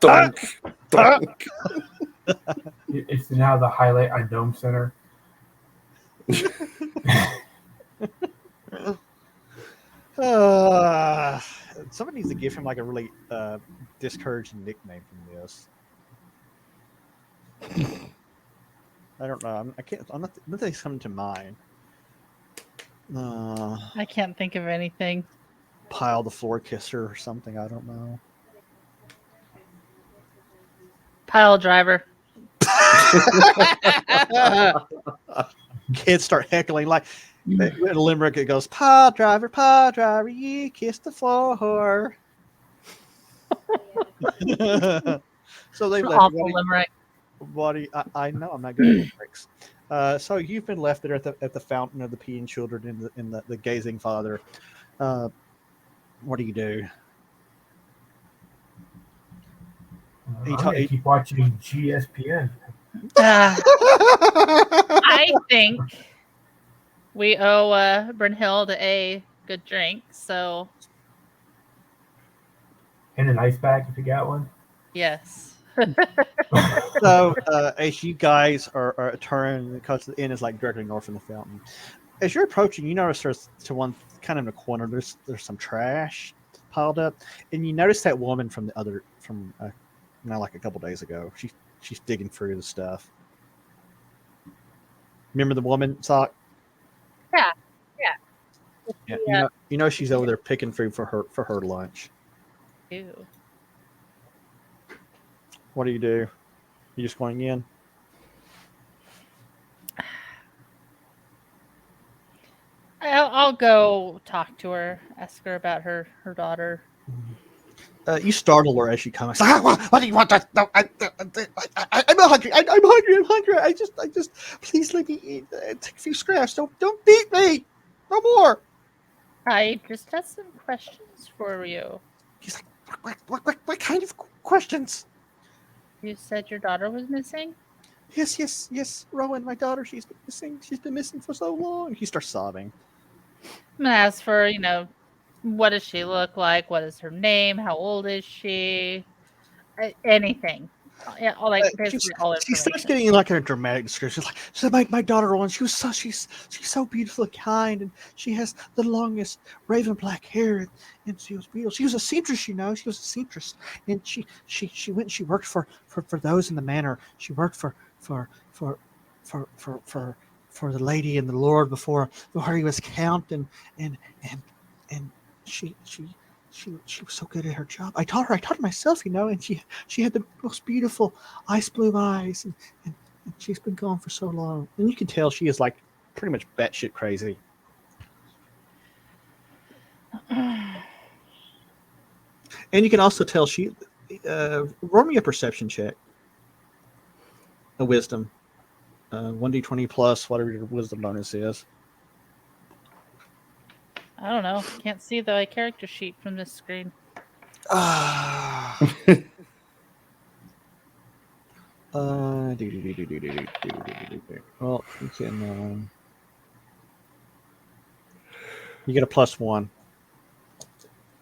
donk, donk. It's now the highlight on Dome Center. Somebody needs to give him like a really discouraging nickname from this. I don't know. I can't. Nothing's coming to mind. I can't think of anything. Pile the floor kisser or something. I don't know. Pile driver. Kids start heckling like in a limerick. It goes, pile driver, you kiss the floor. So they It's an left. awful limerick. I know I'm not good at limericks. So you've been left there at the fountain of the peeing children in the gazing father. What do you do? I'm gonna keep watching GSPN. I think we owe Brunhild a good drink. So And an ice bag if you got one. yes. So as you guys are turning, because the inn is like directly north from the fountain. As you're approaching, you notice there's to one kind of in the corner. There's some trash piled up, and you notice that woman from like a couple days ago. She's digging through the stuff. Remember the woman, Sock? Yeah. Yeah. You know she's over there picking food for her lunch. Ew. What do? You just going in? I'll go talk to her, ask her about her daughter. You startle her as she comes. What do you want? No, I'm hungry. I'm hungry. I just, please let me eat. Take a few scraps. Don't beat me. No more. I just had some questions for you. He's like, what kind of questions? You said your daughter was missing? Yes. Rowan, my daughter, she's been missing. She's been missing for so long. He starts sobbing. I'm gonna ask for, what does she look like? What is her name? How old is she? Anything. Yeah, all basically all She starts information. getting like a dramatic description. She's like, my daughter Rowan, she's so beautiful and kind, and she has the longest raven black hair, and she was beautiful. She was a seamstress, she was a seamstress, and she went and she worked for those in the manor. She worked for the lady and the lord before he was count, and she was so good at her job. I taught her myself, and she had the most beautiful ice blue eyes, and she's been gone for so long. And you can tell she is like pretty much batshit crazy. And you can also tell she roll me a perception check. A wisdom. 1d20 plus whatever your wisdom bonus is. I don't know. Can't see the character sheet from this screen. Well, you can. You get a +1.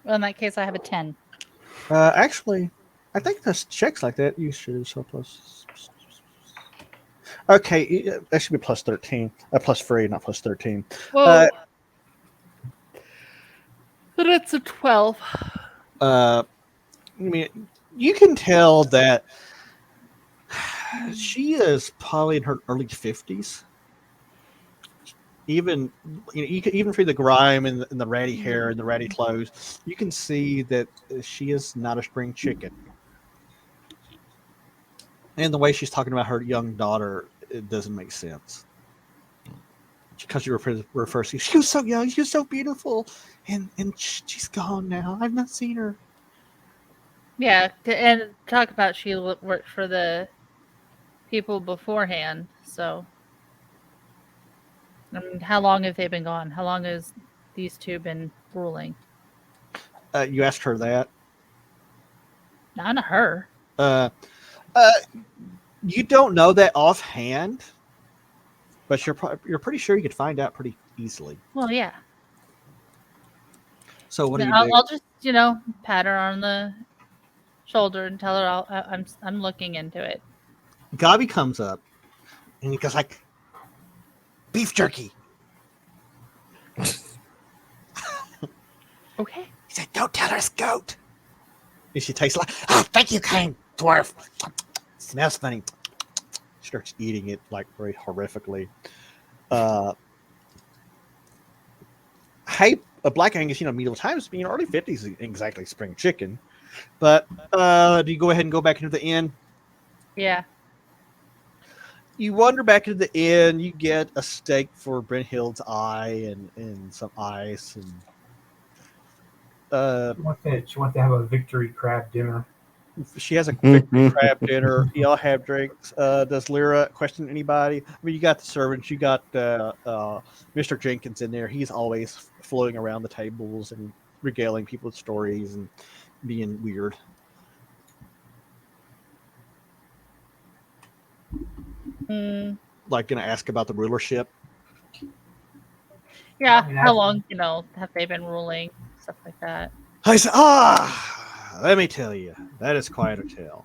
Well, in that case, I have a 10. Actually, I think there's checks like that. You should so plus. Okay, that should be +13. +3, not +13. Whoa. But it's a 12. I mean, you can tell that she is probably in her early 50s. Even even through the grime and the ratty hair and the ratty clothes, you can see that she is not a spring chicken. And the way she's talking about her young daughter, it doesn't make sense. Because she refers to, she was so young, she was so beautiful, and she's gone now. I've not seen her. Yeah, and talk about she worked for the people beforehand. So, I mean, how long have they been gone? How long has these two been ruling? You asked her that. Not her. You don't know that offhand, but you're pretty sure you could find out pretty easily. Well, yeah. So what do you do? I'll just pat her on the shoulder and tell her I'm looking into it. Gabi comes up and he goes like, beef jerky. Okay. He said, don't tell her it's goat. And she tastes like, thank you, kind dwarf. Smells funny. She starts eating it like very horrifically. Hey, a Black Angus, medieval times, early 50s, exactly spring chicken. But do you go ahead and go back into the inn? Yeah. You wander back into the inn. You get a steak for Brynhild's eye and some ice. And She wants to have a victory crab dinner. She has a victory crab dinner. Y'all have drinks. Does Lyra question anybody? I mean, you got the servants. You got Mr. Jenkins in there. He's always floating around the tables and regaling people with stories and being weird. Like, gonna ask about the rulership. Yeah, I mean, how long, have they been ruling? Stuff like that. I said, let me tell you, that is quite a tale.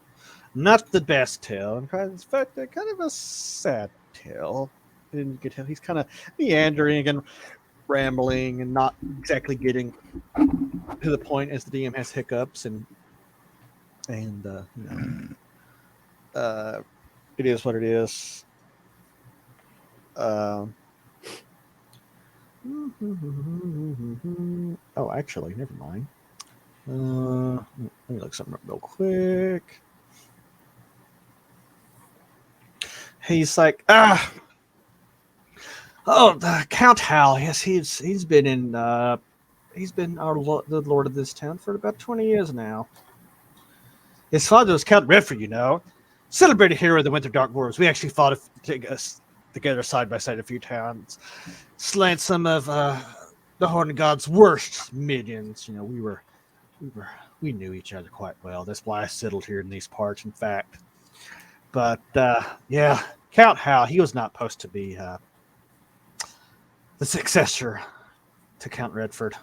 Not the best tale. In fact, kind of a sad tale. And you could tell he's kind of meandering and rambling and not exactly getting to the point as the DM has hiccups and it is what it is. Oh, actually, never mind. Let me look something up real quick. He's like, Count Hal. Yes, he's been in. He's been the lord of this town for about 20 years now. His father was Count Redford, celebrated hero of the Winter Dark Wars. We actually fought together side by side a few times, slain some of the Horned God's worst minions. We knew each other quite well. That's why I settled here in these parts, in fact. But Count Hal, he was not supposed to be the successor to Count Redford.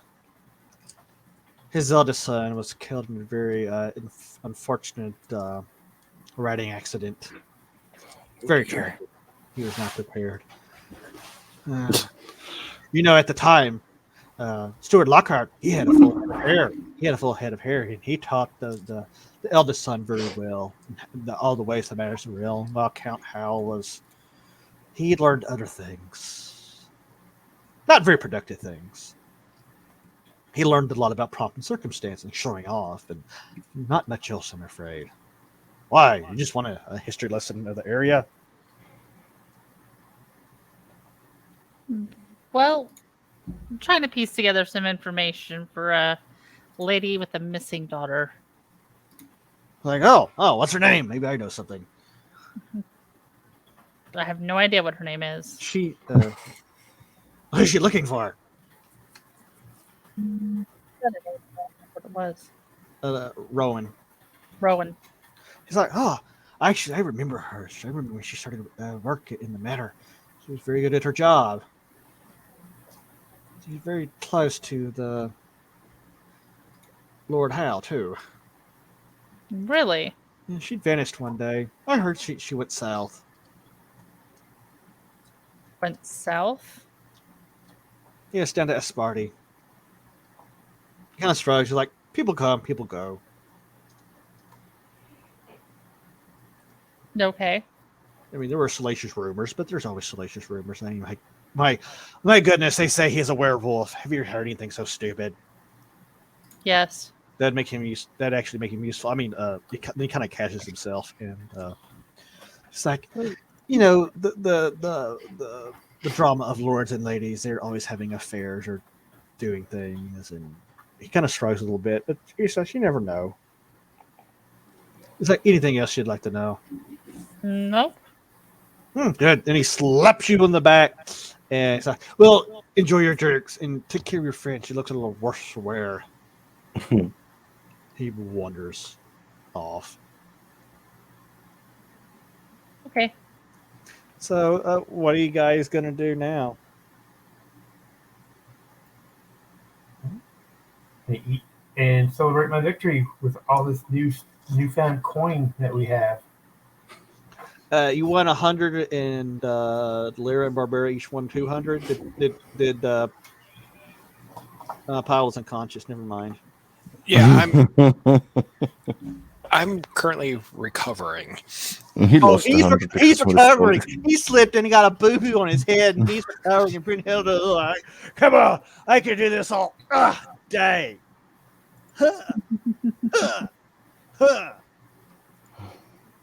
His eldest son was killed in a very unfortunate riding accident. Very tragic. He was not prepared. At the time, Stuart Lockhart, he had a full head of hair. And he taught the eldest son very well, all the ways that matters in the realm. While Count Hal he learned other things, not very productive things. He learned a lot about prompt and circumstance and showing off, and not much else, I'm afraid. Why? You just want a history lesson of the area? Well, I'm trying to piece together some information for a lady with a missing daughter. Like, oh, what's her name? Maybe I know something. I have no idea what her name is. She, what is she looking for? What it was. Rowan. Rowan. He's like, I remember her. I remember when she started work in the manor. She was very good at her job. She's very close to the Lord Hal, too. Really? Yeah, she vanished one day. I heard she went south. Went south? Yes, down to Esparty. Kind of struggles. You're like, people come, people go. Okay. I mean, there were salacious rumors, but there's always salacious rumors. I mean, my goodness, they say he's a werewolf. Have you heard anything so stupid? Yes. That'd actually make him useful. I mean, he kind of catches himself, and it's like, the drama of lords and ladies. They're always having affairs or doing things, and he kind of struggles a little bit. But he says, you never know. Is there anything else you'd like to know? Nope. Good. And he slaps you on the back, and he's like, well, enjoy your drinks and take care of your friend. She looks a little worse for wear. He wanders off. Okay. So, what are you guys going to do now? I eat and celebrate my victory with all this newfound coin that we have. You won 100, and Lyra and Barbara each won 200. Did Pyle was unconscious? Never mind. Yeah, I'm currently recovering. He lost he's 100 recovering. He slipped and he got a boo-boo on his head, and he's recovering and pretty held up. Come on, I can do this all day.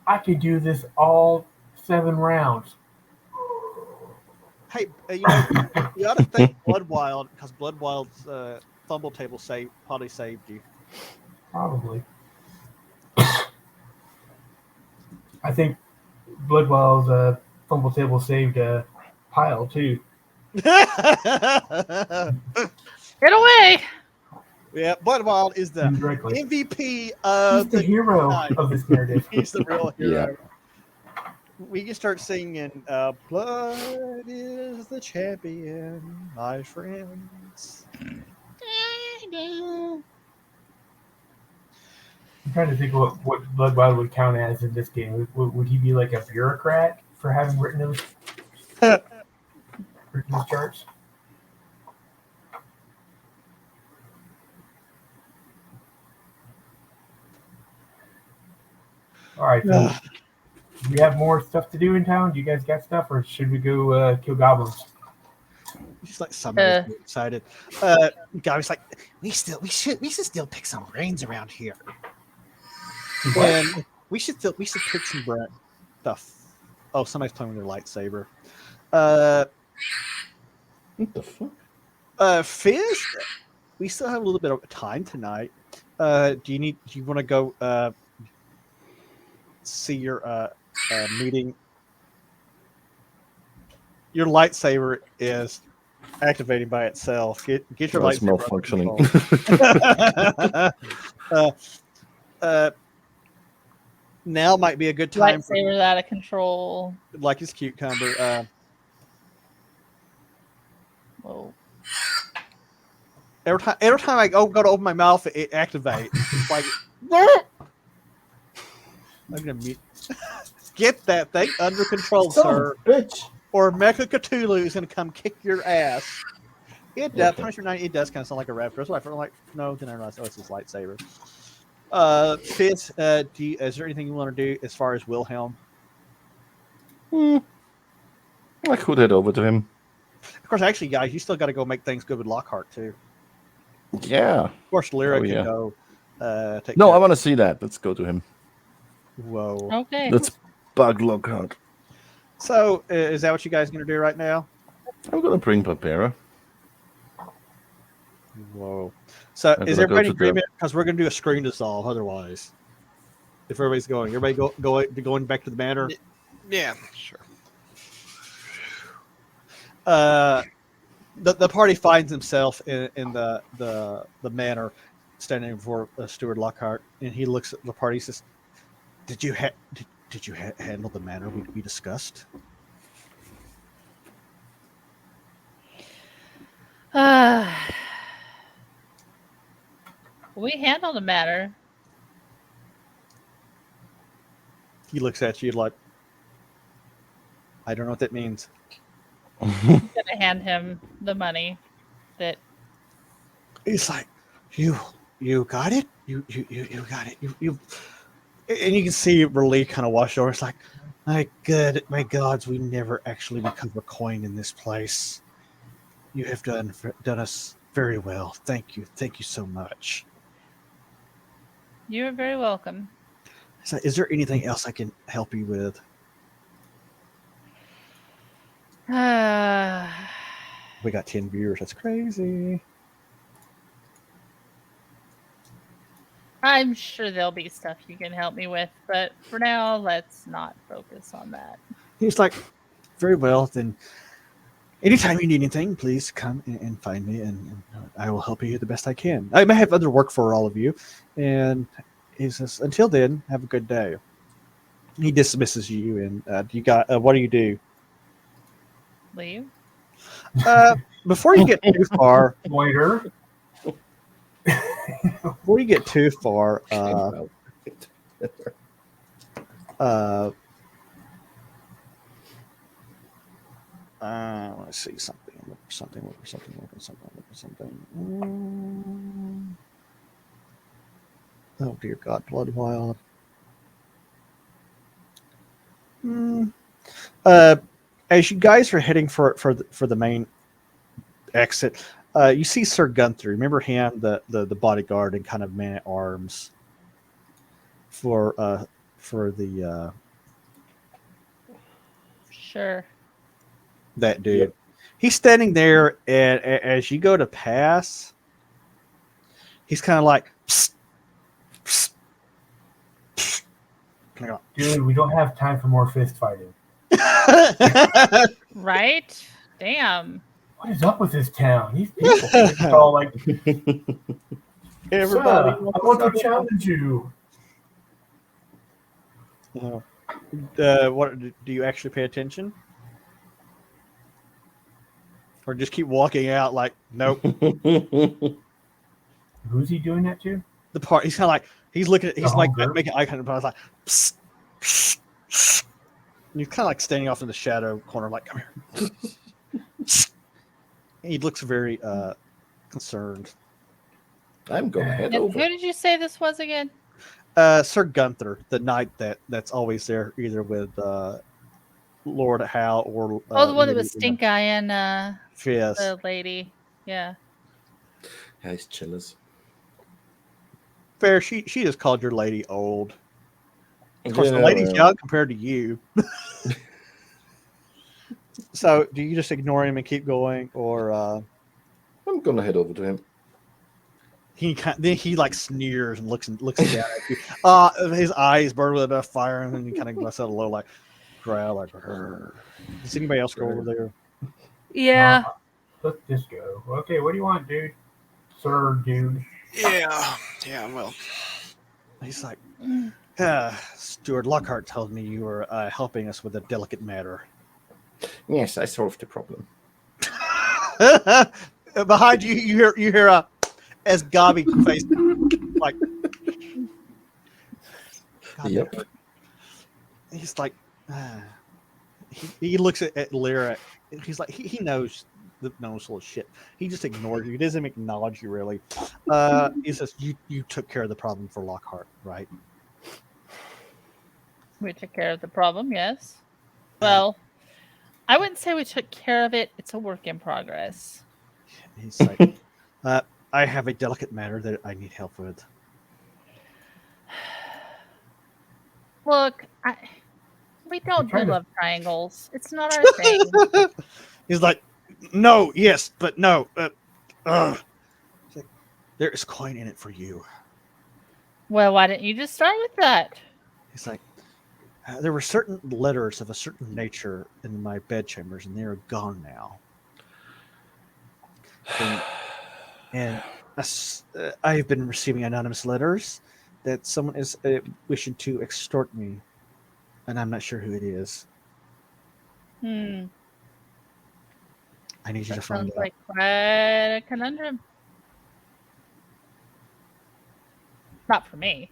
I could do this all 7 rounds. Hey, you ought to thank Bloodwild, because Bloodwild's fumble table probably saved you. Probably. I think Bloodwell's fumble table saved a pile too. Get away! Yeah, Bloodwild is the Indirectly. MVP He's of the hero night. of this narrative. He's the real hero. Yeah. We can start singing Blood is the champion, my friends. I'm trying to think what Bloodwild would count as in this game. Would he be like a bureaucrat for having written those charts? All right. So do we have more stuff to do in town? Do you guys got stuff, or should we go kill goblins? Just like somebody's excited. Guy was like, we should still pick some brains around here. And we should pick some stuff. Oh, somebody's playing with their lightsaber. What the fuck? Fizz, we still have a little bit of time tonight. Do you want to go see your meeting? Your lightsaber is activating by itself. Get your It's lightsaber malfunctioning. Now might be a good time. Lightsaber's out of control. Like his cucumber. Whoa. Every time I go to open my mouth, it activates. It's like I'm gonna mute. Get that thing under control, sir. Bitch. Or Mecha Cthulhu is gonna come kick your ass. It does. Okay. Punisher 9, it does kind of sound like a raptor. That's why I feel like no. Then I realized it's his lightsaber. Fizz, is there anything you want to do as far as Wilhelm? I could head over to him. Of course, actually, guys, you still got to go make things good with Lockhart too. Yeah. Of course, Lyra Oh, can yeah. go. Take No, care. I want to see that. Let's go to him. Whoa. Okay. Let's bug Lockhart. So, is that what you guys are going to do right now? I'm gonna bring Papera. Whoa. So, I'm is gonna go everybody in to the- agreement? Because we're going to do a screen dissolve otherwise. If everybody's going. Everybody going back to the manor? Yeah, sure. The party finds himself in the manor, standing before Stuart Lockhart, and he looks at the party and says, Did you handle the manor we discussed? We handle the matter. He looks at you like, I don't know what that means. I'm gonna hand him the money that He's like, you got it? You got it. You and you can see relief kind of wash over. It's like, my gods, we never actually recover coin in this place. You have done us very well. Thank you so much. you are very welcome. So, is there anything else I can help you with? We got 10 viewers. That's crazy. I'm sure there'll be stuff you can help me with, but for now, let's not focus on that. He's like, very well, then anytime you need anything, please come and find me, and I will help you the best I can. I may have other work for all of you. And he says, until then, have a good day. He dismisses you, and you got, what do you do? Leave. Before you get too far, Waiter. before you get too far, let's see something. Oh dear God, Bloodwild. As you guys are heading for the main exit, you see Sir Gunther. Remember him, the bodyguard and kind of man at arms for the Sure. that dude. Yep. He's standing there, and as you go to pass, he's kind of like, psst, psst, psst, kind of Dude, we don't have time for more fist fighting. go, Right? Damn. What is up with this town? These people. They're just all like, everybody. "Sir, I want to challenge you. What do you actually pay attention, or just keep walking out like nope? Who's he doing that to? The part he's kind of like he's looking at he's The like whole group? making eye contact, but I was like, psst, psst, psst. And he's kind of like standing off in the shadow corner, like come here. Psst. He looks very concerned. I'm gonna head And over. who did you say this was again? Sir Gunther, the knight that's always there, either with Lord Hal or Oh, the one that maybe was stink eye and Yes. the lady. Yeah. Yeah, he's chillers. Fair. She just called your lady old. Of course, the Yeah, lady's well. young compared to you. So, do you just ignore him and keep going, or I'm gonna head over to him. then he like sneers and looks down at you? His eyes burn with enough fire, and then he kind of lets out a low like growl, like. "Rrr." Does anybody else go over there? Yeah. Let's just go. Okay, what do you want, dude? Sir, dude. Yeah. Well, He's like, Stuart Lockhart told me you were helping us with a delicate matter. Yes, I solved the problem. Behind you, you hear a as Gobby face like. God, Yep. that hurt. He's like, he looks at Lyra. He's like, he knows the knows little shit. He just ignores you. He doesn't acknowledge you really. He says, you took care of the problem for Lockhart, right? We took care of the problem, yes. Well, I wouldn't say we took care of it. It's a work in progress. He's like, I have a delicate matter that I need help with. Look, we don't do trying to- love triangles. It's not our thing. He's like, no, yes, but no. He's like, there is coin in it for you. Well, why didn't you just start with that? He's like, there were certain letters of a certain nature in my bedchambers, and they are gone now. And I've been receiving anonymous letters that someone is wishing to extort me, and I'm not sure who it is. Hmm. I need you That to find sounds out. like quite a conundrum. Not for me.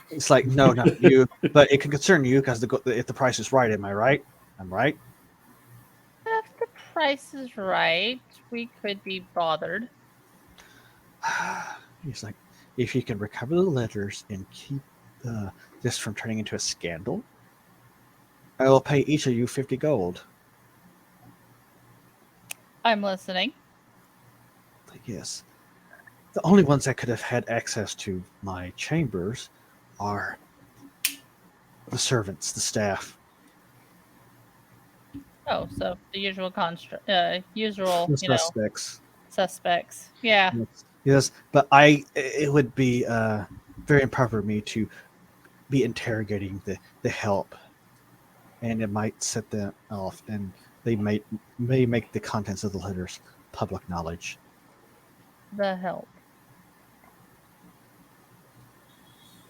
It's like, no, not you, but it can concern you because if the price is right, am I right? I'm right. If the price is right, we could be bothered. He's like, if you can recover the letters and keep this from turning into a scandal, I will pay each of you 50 gold. I'm listening. Like, yes. The only ones that could have had access to my chambers are the servants, the staff. Oh, so the usual usual, The suspects. suspects. Yeah. Yes, but it would be very improper of me to be interrogating the help, and it might set them off, and they may make the contents of the letters public knowledge. The help.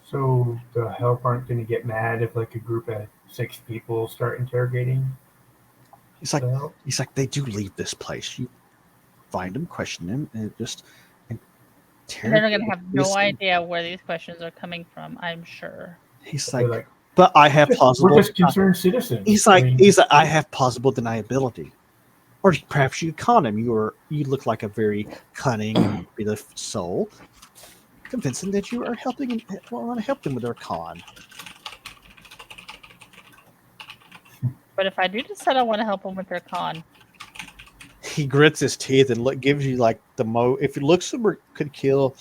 So the help aren't going to get mad if like a group of 6 people start interrogating He's like, the help? they do leave this place. You find them, question them, and just They're going to have no listen. idea where these questions are coming from, I'm sure. He's They're like, but I have plausible. we're just concerned citizens. He's I like, mean, I have plausible deniability. Or perhaps you con him. You look like a very cunning and manipulative soul. Convince them that you are helping and want to help them with their con. But if I do decide I want to help them with their con, He grits his teeth and gives you like the if it looks like could kill,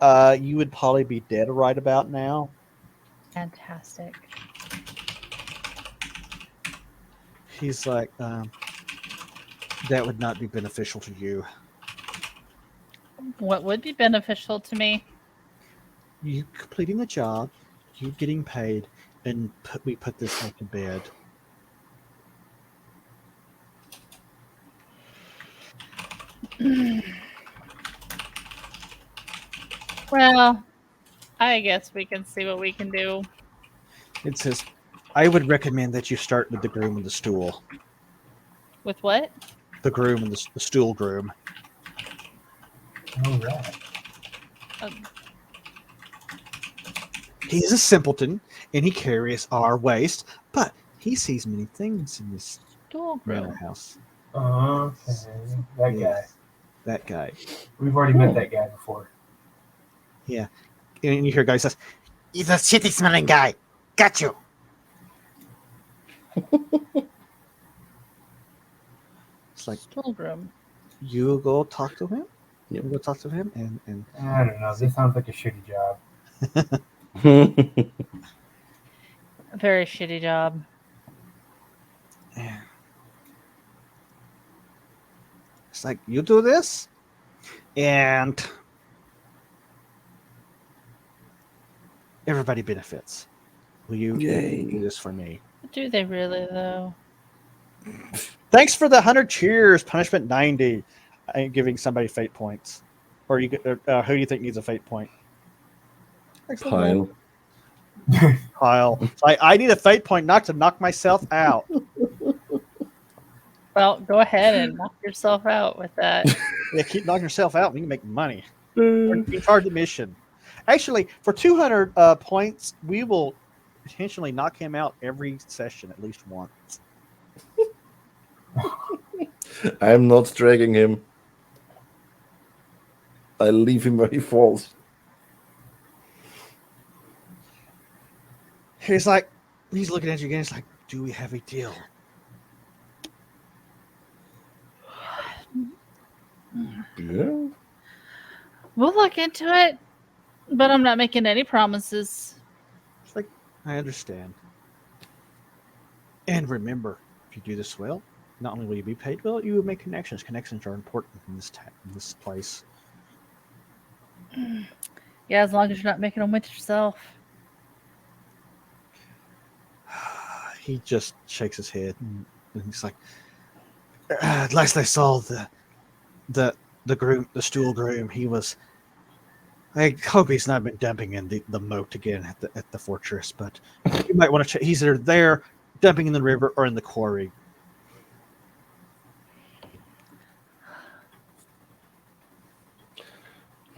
you would probably be dead right about now. fantastic. He's like, that would not be beneficial to you. What would be beneficial to me? You completing the job you getting paid, and we put this thing to bed. Well, I guess we can see what we can do. It says, I would recommend that you start with the groom and the stool. With what? The groom and the stool groom. All right. Um, He's a simpleton, and he carries our waste, but he sees many things in this Dual manor grow. house. Okay. That guy. Yes, that guy. We've already met that guy before. Yeah. And you hear a guy says, he's a shitty smelling guy. Got you. It's like, Dual groom. you go talk to him? Yep. You go talk to him? And I don't know. This sounds like a shitty job. A very shitty job. yeah. It's like, you do this, and everybody benefits. Will you Yay. do this for me? Do they really, though? Thanks for the 100 cheers. Punishment 90. I ain't giving somebody fate points. Or you who do you think needs a fate point? Pile. Kyle. It's like, I need a fate point not to knock myself out. Well, go ahead and knock yourself out with that. Yeah, keep knocking yourself out and you can make money. Be part of the mission. Actually, for 200 points, we will intentionally knock him out every session at least once. I'm not dragging him. I leave him where he falls. He's like, he's looking at you again. He's like, do we have a deal? Yeah. We'll look into it, but I'm not making any promises. It's like, I understand. And remember, if you do this well, not only will you be paid well, you will make connections. Connections are important in this place. Yeah, as long as you're not making them with yourself. He just shakes his head and he's like, last I saw the groom, the stool groom, he was. I hope he's not been dumping in the moat again at the fortress, but you might want to check. He's either there, dumping in the river, or in the quarry.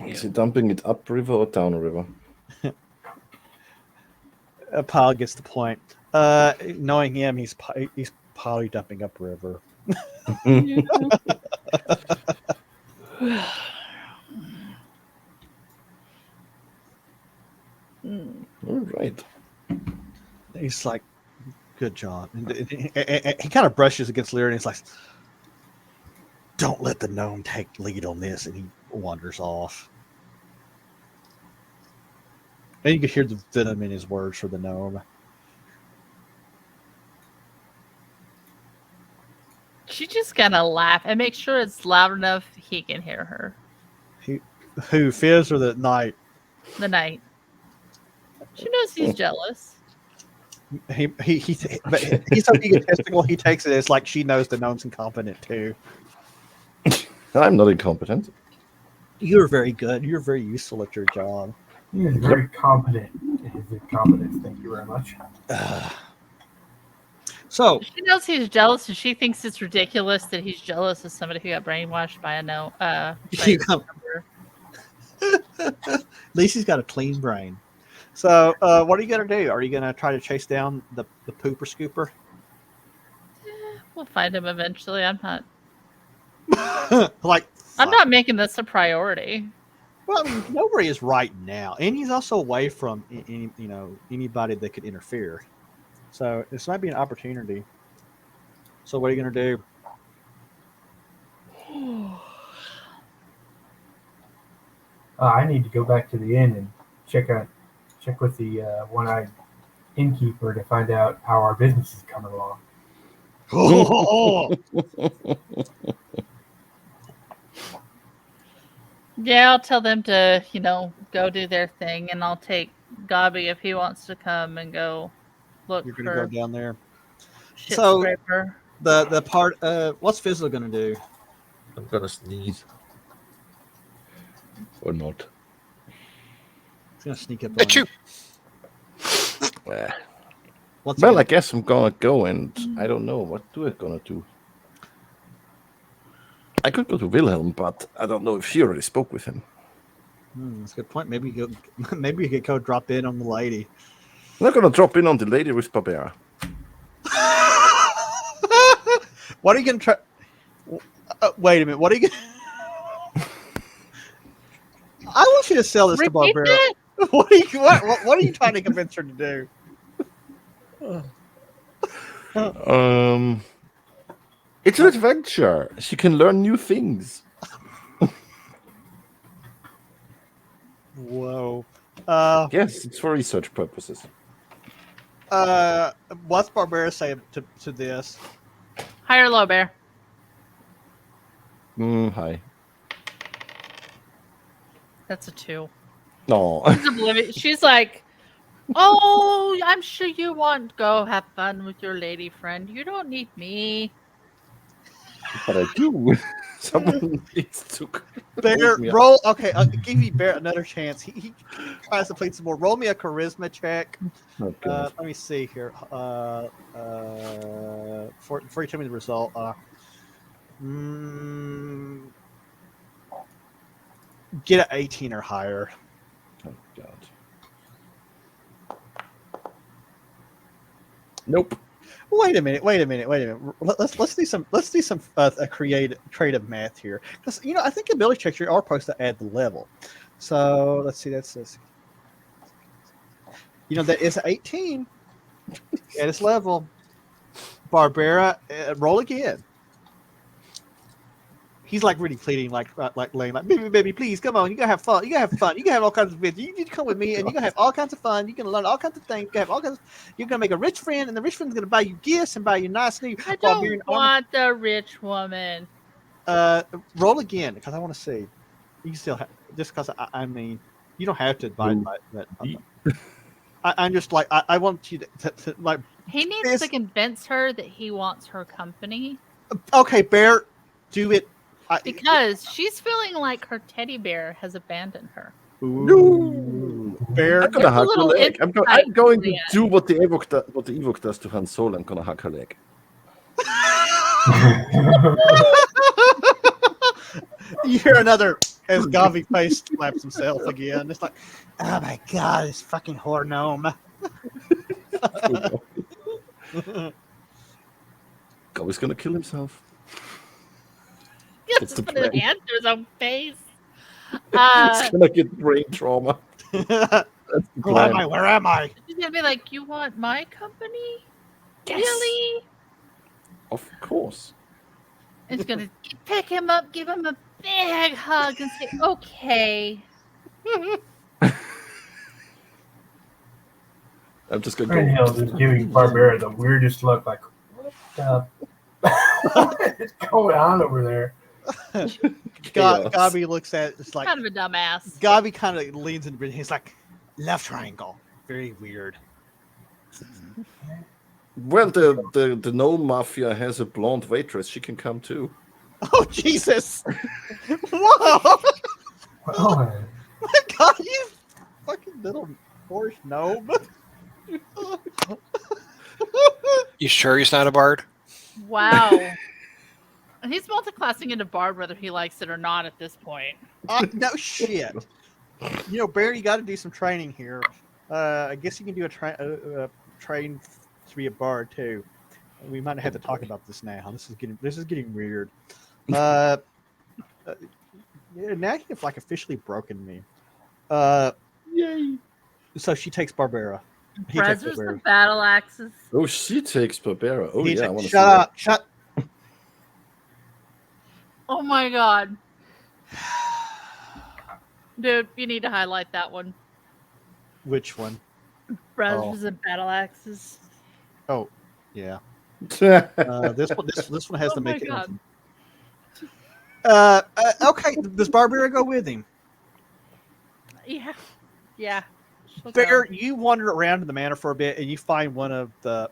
Is he dumping it upriver or downriver? Paul gets the point. Knowing him, he's probably dumping upriver. All right. He's like, good job. And he kind of brushes against Lyra and he's like, don't let the gnome take lead on this. And he wanders off. And you can hear the venom in his words for the gnome. She just gonna laugh and make sure it's loud enough he can hear her. Who, Fizz or the knight? The night. She knows he's jealous. But he's so egotistical. He takes it as like she knows the gnome's incompetent too. I'm not incompetent. You're very good. You're very useful at your job. He is very competent in his incompetence. Thank you very much. So She knows he's jealous, and she thinks it's ridiculous that he's jealous of somebody who got brainwashed by a no. You got- at least he's got a clean brain. So what are you gonna do? Are you gonna try to chase down the pooper scooper? We'll find him eventually. I'm not I'm making this a priority. Well, I mean, nobody is right now, and he's also away from anybody that could interfere. So this might be an opportunity. So what are you gonna do? I need to go back to the inn and check with the one-eyed innkeeper to find out how our business is coming along. Yeah, I'll tell them to, go do their thing, and I'll take Gobby if he wants to come and go look You're gonna for go down there. shit So- scraper. The part. What's Fizzle gonna do? I'm gonna sneeze. Or not. He's gonna sneak up on Achoo! you. What's Well, he I gonna- guess I'm gonna go and I don't know what do I gonna do. I could go to Wilhelm, but I don't know if she already spoke with him. That's a good point. Maybe you could go drop in on the lady. I'm not gonna drop in on the lady with Barbera. What are you gonna try? Wait a minute. What are you? I want you to sell this to Repeat Barbera. it? What are you trying to convince her to do? It's an adventure. She can learn new things. Whoa. Yes, it's for research purposes. What's Barbera say to this? High or low, Bear? Hi. That's a 2. No. She's oblivious. She's like, oh, I'm sure you want to go have fun with your lady friend. You don't need me. But I do. Someone needs to. Bear, me up. roll. Okay, I'll give you Bear another chance. He tries to play some more. Roll me a charisma check. Oh, God. Let me see here. Before you tell me the result, get an 18 or higher. Oh, God. Nope. Wait a minute. Let's do some creative math here, because I think ability checks are supposed to add the level. So let's see. That's this. That is 18 at its level. Barbera, roll again. He's like really pleading, like laying, like, baby, please come on. You gotta have fun. You gotta have all kinds of things. You need to come with me, and you're gonna have all kinds of fun. You're gonna learn all kinds of things. You're gonna make a rich friend, and the rich friend's gonna buy you gifts and buy you nice new. I Barbarian don't want the rich woman. roll again, because I want to see. You can still have, just because I mean, you don't have to abide by that. I'm just like I want you to like. He needs to convince her that he wants her company Okay, Bear, do it. because she's feeling like her teddy bear has abandoned her. No, Bear. I'm gonna There's a hug her little leg. I'm insight going to plan. do what the Ewok does to Han Solo. I'm gonna hug her leg. You hear another as Gavi face slaps himself again. It's like, oh my god, this fucking whore gnome. Gobi's gonna kill himself. He That's just the put his plan. hand through his own face. He's gonna get brain trauma. Where That's the plan. am I? She's gonna be like, "You want my company? Yes. Really?" Of course. And she's gonna pick him up, give him a big hug, and say, "Okay." I'm just gonna Greenhill go. is giving Barbera the weirdest look, like, what is going on over there? Chaos. Gabi looks at it's like Kind of a dumbass. Gabi kind of leans into he's like left triangle. Very weird. Well, the gnome mafia has a blonde waitress. She can come too. Oh Jesus! Whoa! Oh, My God, you fucking little horse gnome. You sure he's not a bard? Wow. And he's multi-classing into bard whether he likes it or not at this point. No shit. Barry, you got to do some training here. I guess you can do a train to be a bard too. We might have to talk about this now. This is getting weird. Yeah, now you've like officially broken me. Yay! So she takes Barbera. He takes Brothers Barbera. with battle axes. Oh, she takes Barbera. Oh, He yeah, I takes- want to see shut that. up! Shut. Oh my god. Dude, you need to highlight that one. Which one? Brothers with battle axes. Oh, yeah. This one has Oh to my make it. God. Okay. Does Barbera go with him? Yeah. Yeah. She'll Bear, go. you wander around in the manor for a bit, and you find one of the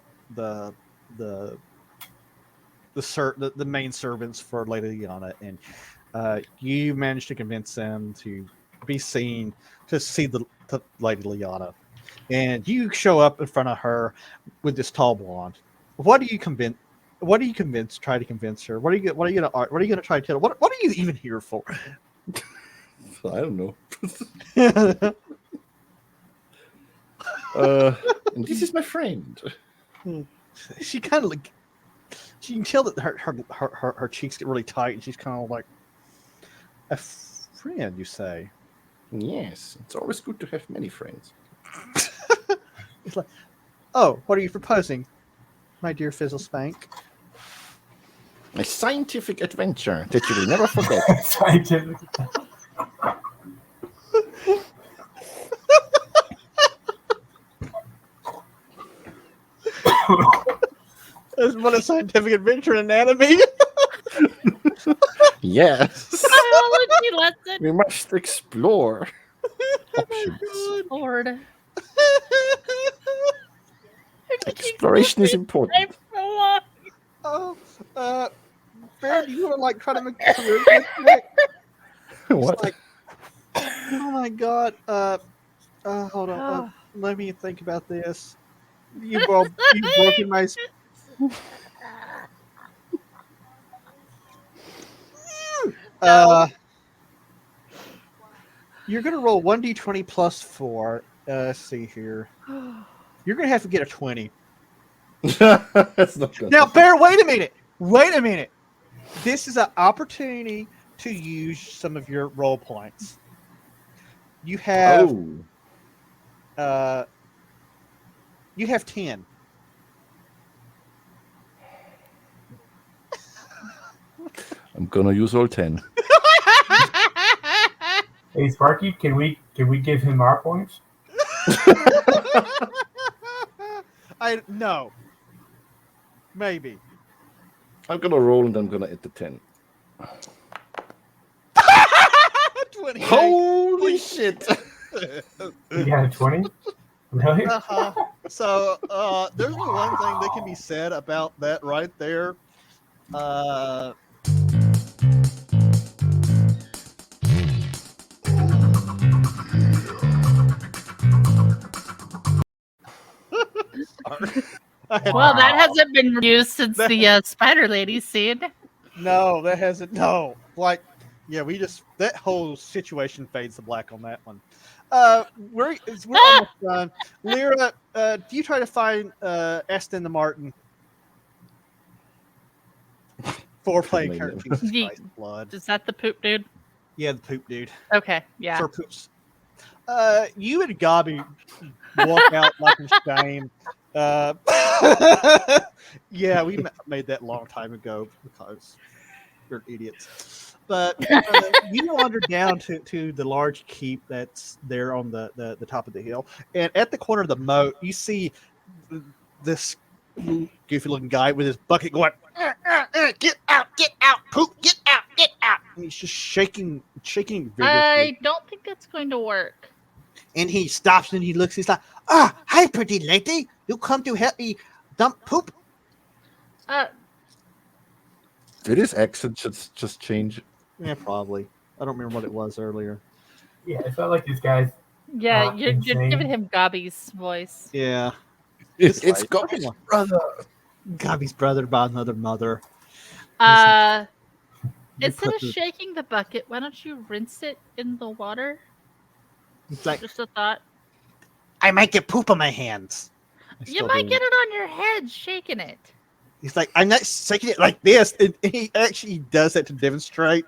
main servants for Lady Liana, and you manage to convince them to be seen to see the Lady Liana, and you show up in front of her with this tall blonde. What do you convince? What do you convince? Try to convince her. What are you gonna try to tell her? What are you even here for? I don't know. And this is my friend. She kind of like, you can tell that her cheeks get really tight, and she's kind of like, a friend, you say? Yes, it's always good to have many friends. It's like, oh, what are you proposing, my dear Fizzle Spank? A scientific adventure that you will never forget. Scientific. That's what a scientific adventure in anatomy. Yes, Biology lesson. we must explore options. Lord. Exploration is important. I'm so long. Oh, Bear, do you want to like try to make a career check? What? Like, oh my god. Hold on. Let me think about this. You've broken my. You're gonna roll 1d20 plus 4. Let's see here. You're gonna have to get a 20. That's not good. Now, Bear, wait a minute. Wait a minute. This is an opportunity to use some of your role points. You have you have 10. I'm gonna use all 10. Hey Sparky, can we give him our points? No. Maybe. I'm gonna roll and I'm gonna hit the 10. 28. Holy shit! You got a 20? Really? Uh-huh. So there's only one thing that can be said about that right there. Well, that hasn't been used since the Spider Lady scene. No, that hasn't. No, like, yeah, that whole situation fades to black on that one. We're almost done. Lyra, do you try to find Aston the Martin for playing character? Jesus Christ, blood. Is that the poop dude? Yeah, the poop dude. Okay, yeah. For poops. You and Gabi walk out like in shame. Yeah, we made that a long time ago because you're idiots. But you wander down to the large keep that's there on the top of the hill, and at the corner of the moat, you see this goofy-looking guy with his bucket going, get out, poop, get out. And he's just shaking vigorously. I don't think that's going to work. And he stops and he looks. He's like, hi, pretty lady. You come to help me dump poop? Did his accent just change? Yeah, probably. I don't remember what it was earlier. Yeah, it felt like this guy's. Yeah, you're insane. giving him Gabi's voice. Yeah. It's right. Gabi's brother. Gabi's brother by another mother. Instead of shaking the bucket, why don't you rinse it in the water? It's like, Just a thought. I might get poop on my hands. You might get it on your head shaking it. He's like, I'm not shaking it like this. And he actually does that to demonstrate.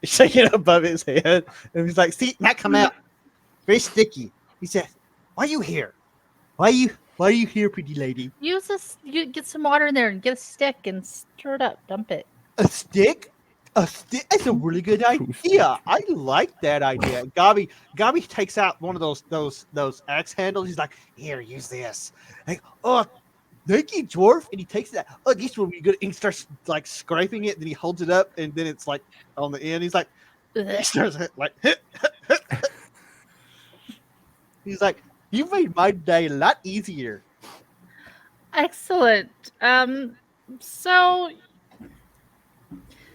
Shaking it above his head. And he's like, see, not come out. Very sticky. He said, why are you here? Why are you here, pretty lady? You get some water in there and get a stick and stir it up. Dump it. A stick? A stick? That's a really good idea. I like that idea. Gabi takes out one of those axe handles. He's like, here, use this. Like, oh, thank you, dwarf. And he takes that. Oh, this will be good. And he starts like scraping it. Then he holds it up, and then it's like on the end. He's like, he starts like, he's like, You made my day a lot easier. Excellent. So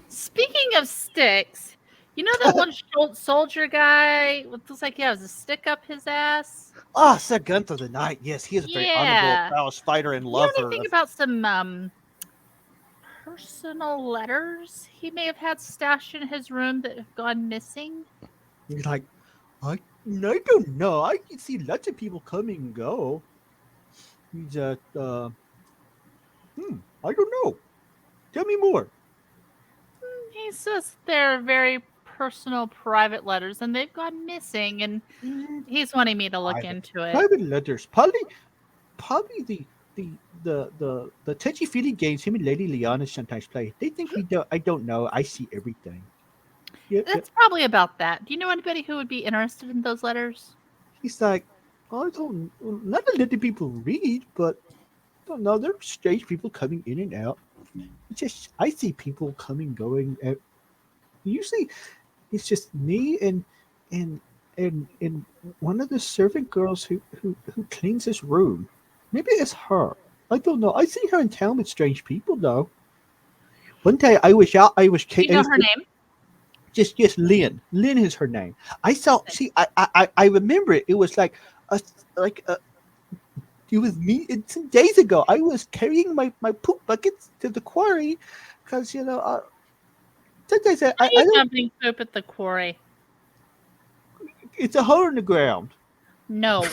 speaking of sticks, you know that one soldier guy with looks like he has a stick up his ass? Ah, Sir Gunther the Knight. Yes, he is a very honorable, Yeah. prowess fighter and You know lover. anything about some personal letters he may have had stashed in his room that have gone missing? He's like, I don't know. I can see lots of people come and go. He's I don't know. Tell me more. He says they're very personal, private letters, and they've gone missing, and he's wanting me to look into it. Private letters. Probably the touchy feely games him and Lady Liana sometimes play. They think we don't. I don't know. I see everything. Yep. That's probably about that. Do you know anybody who would be interested in those letters? He's like, I don't. Not a lot of people read, but I don't know. There are strange people coming in and out. It's just I see people coming, going. Usually, it's just me and one of the servant girls who cleans this room. Maybe it's her. I don't know. I see her in town with strange people though. One day I was out. I was. Do you know her name? Just Lynn. Lynn is her name. I saw. See, I remember it. It was like it was me. It's some days ago. I was carrying my poop buckets to the quarry because sometimes Why are you dumping poop at the quarry? it's a hole in the ground. No.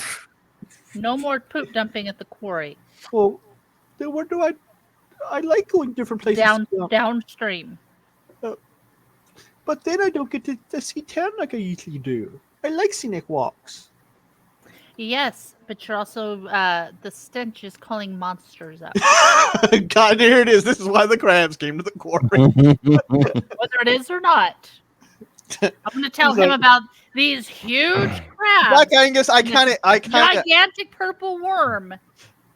No more poop dumping at the quarry. Well, then what do I like going different places. Downstream. But then I don't get to see town like I usually do. I like scenic walks. Yes, but you're also the stench is calling monsters up. God, here it is. This is why the crabs came to the quarry. Whether it is or not. I'm going to tell him about these huge crabs. Black Angus, I kind of gigantic purple worm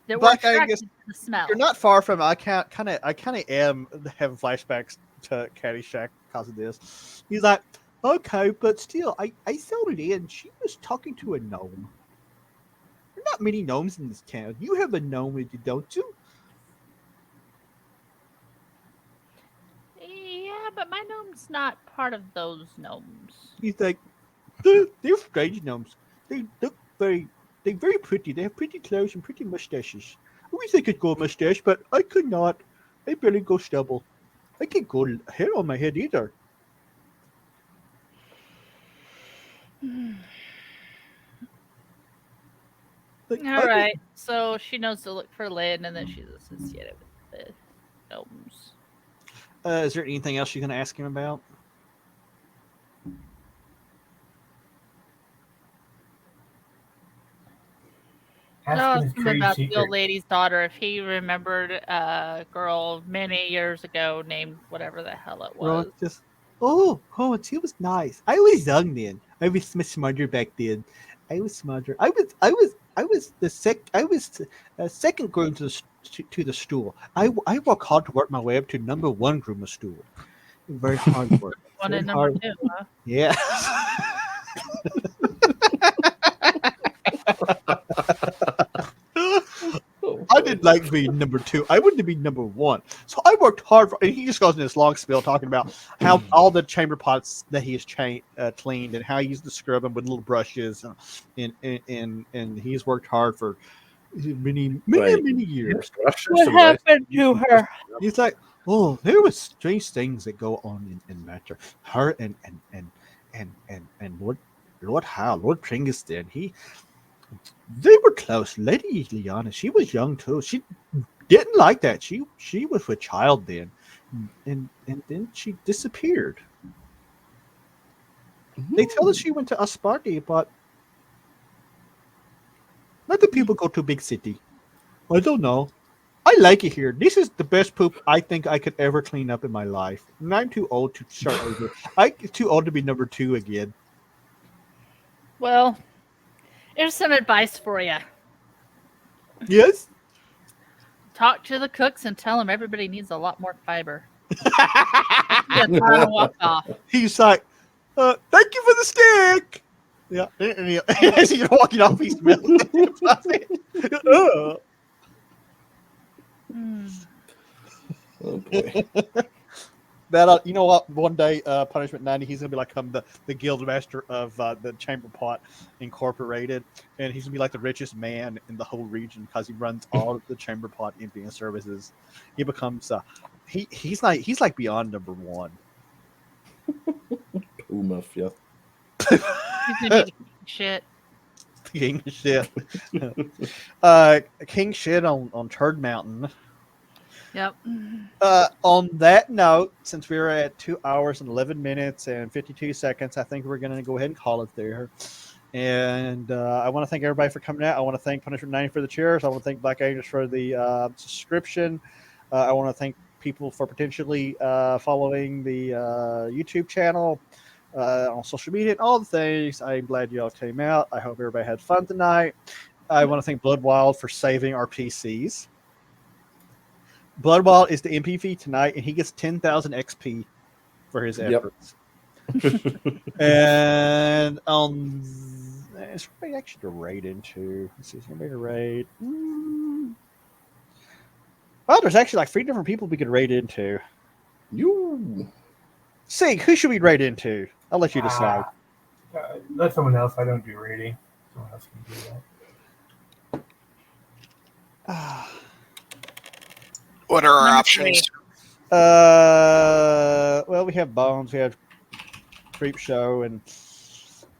that Black we're attracted Angus, to the smell. You're not far from it. I kind of am having flashbacks to Caddyshack because of this. He's like, okay, but still, I saw it in. She was talking to a gnome. There are not many gnomes in this town. You have a gnome with you, don't you? Yeah, but my gnome's not part of those gnomes. He's like, they're strange gnomes. They look they're very pretty. They have pretty clothes and pretty mustaches. I wish I could grow a mustache, but I could not. I barely go stubble. I can't grow hair on my head either. Like, All right, so she knows to look for Lynn, and then she's associated with the gnomes. Is there anything else you're going to ask him about? Asking his trade About the secret. old lady's daughter, if he remembered a girl many years ago named whatever the hell it was. Just she was nice. I was young then. I was much smarter back then. I was smarter. I was second groom to the stool. I work hard to work my way up to number one groom of stool. Very hard work. One Very and number hard. 2, huh? Yeah. I didn't like being number 2. I wanted to be number 1. So I worked hard for, and he just goes in this long spiel talking about how all the chamber pots that he has cleaned and how he used to scrub them with little brushes, and he's worked hard for many years. What happened to her? He's like, oh, there was strange things that go on in Matter. Her and Lord Tringiston, they were close. Lady Liana, she was young too. She didn't like that. She was a child then, and then she disappeared. They tell us she went to Asparti, but let the people go to a big city. I don't know. I like it here. This is the best poop I think I could ever clean up in my life. And I'm too old to start over. I'm too old to be number 2 again. Well, here's some advice for you. Yes? Talk to the cooks and tell them everybody needs a lot more fiber. Walk off. He's like, thank you for the stick. Yeah. As you're walking off, he's smelling it. Ugh. Oh boy. That you know what? One day, Punishment 90, he's gonna be like the guild master of the Chamber Pot Incorporated, and he's gonna be like the richest man in the whole region because he runs all of the Chamber Pot emptying services. He becomes he's like beyond number one. Puma, yeah. He's gonna be shit. King shit. King shit on Turd Mountain. Yep. On that note, since we're at 2 hours and 11 minutes and 52 seconds, I think we're going to go ahead and call it there. And I want to thank everybody for coming out. I want to thank Punishment 90 for the chairs. I want to thank Black Angels for the subscription. I want to thank people for potentially following the YouTube channel, on social media, and all the things. I'm glad you all came out. I hope everybody had fun tonight. I want to thank Bloodwild for saving our PCs. Bloodwild is the MVP tonight, and he gets 10,000 XP for his efforts. And is somebody actually to raid into? Let's see, is anybody to raid? Well, there's actually like 3 different people we could raid into. You. Sig, who should we raid into? I'll let you decide. Let someone else. I don't do raiding. Someone else can do that. What are our Number options? 3. Well, we have Bones, we have Creep Show, and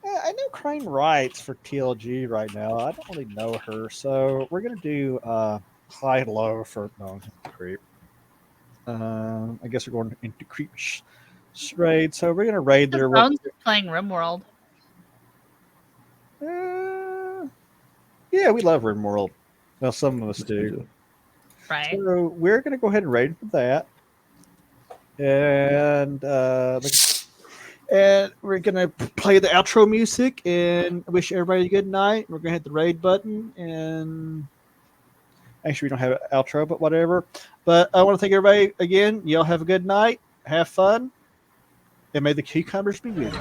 I know Crane writes for TLG right now. I don't really know her, so we're gonna do high low for Bones and Creep. I guess we're going into Creep raid, so we're gonna raid their. Bones is playing RimWorld. Yeah, we love RimWorld. Well, some of us do. Right. So we're going to go ahead and raid for that, and we're going to play the outro music and wish everybody a good night. We're going to hit the raid button, and actually we don't have an outro, but whatever. But I want to thank everybody again. Y'all have a good night. Have fun, and may the cucumbers be with you.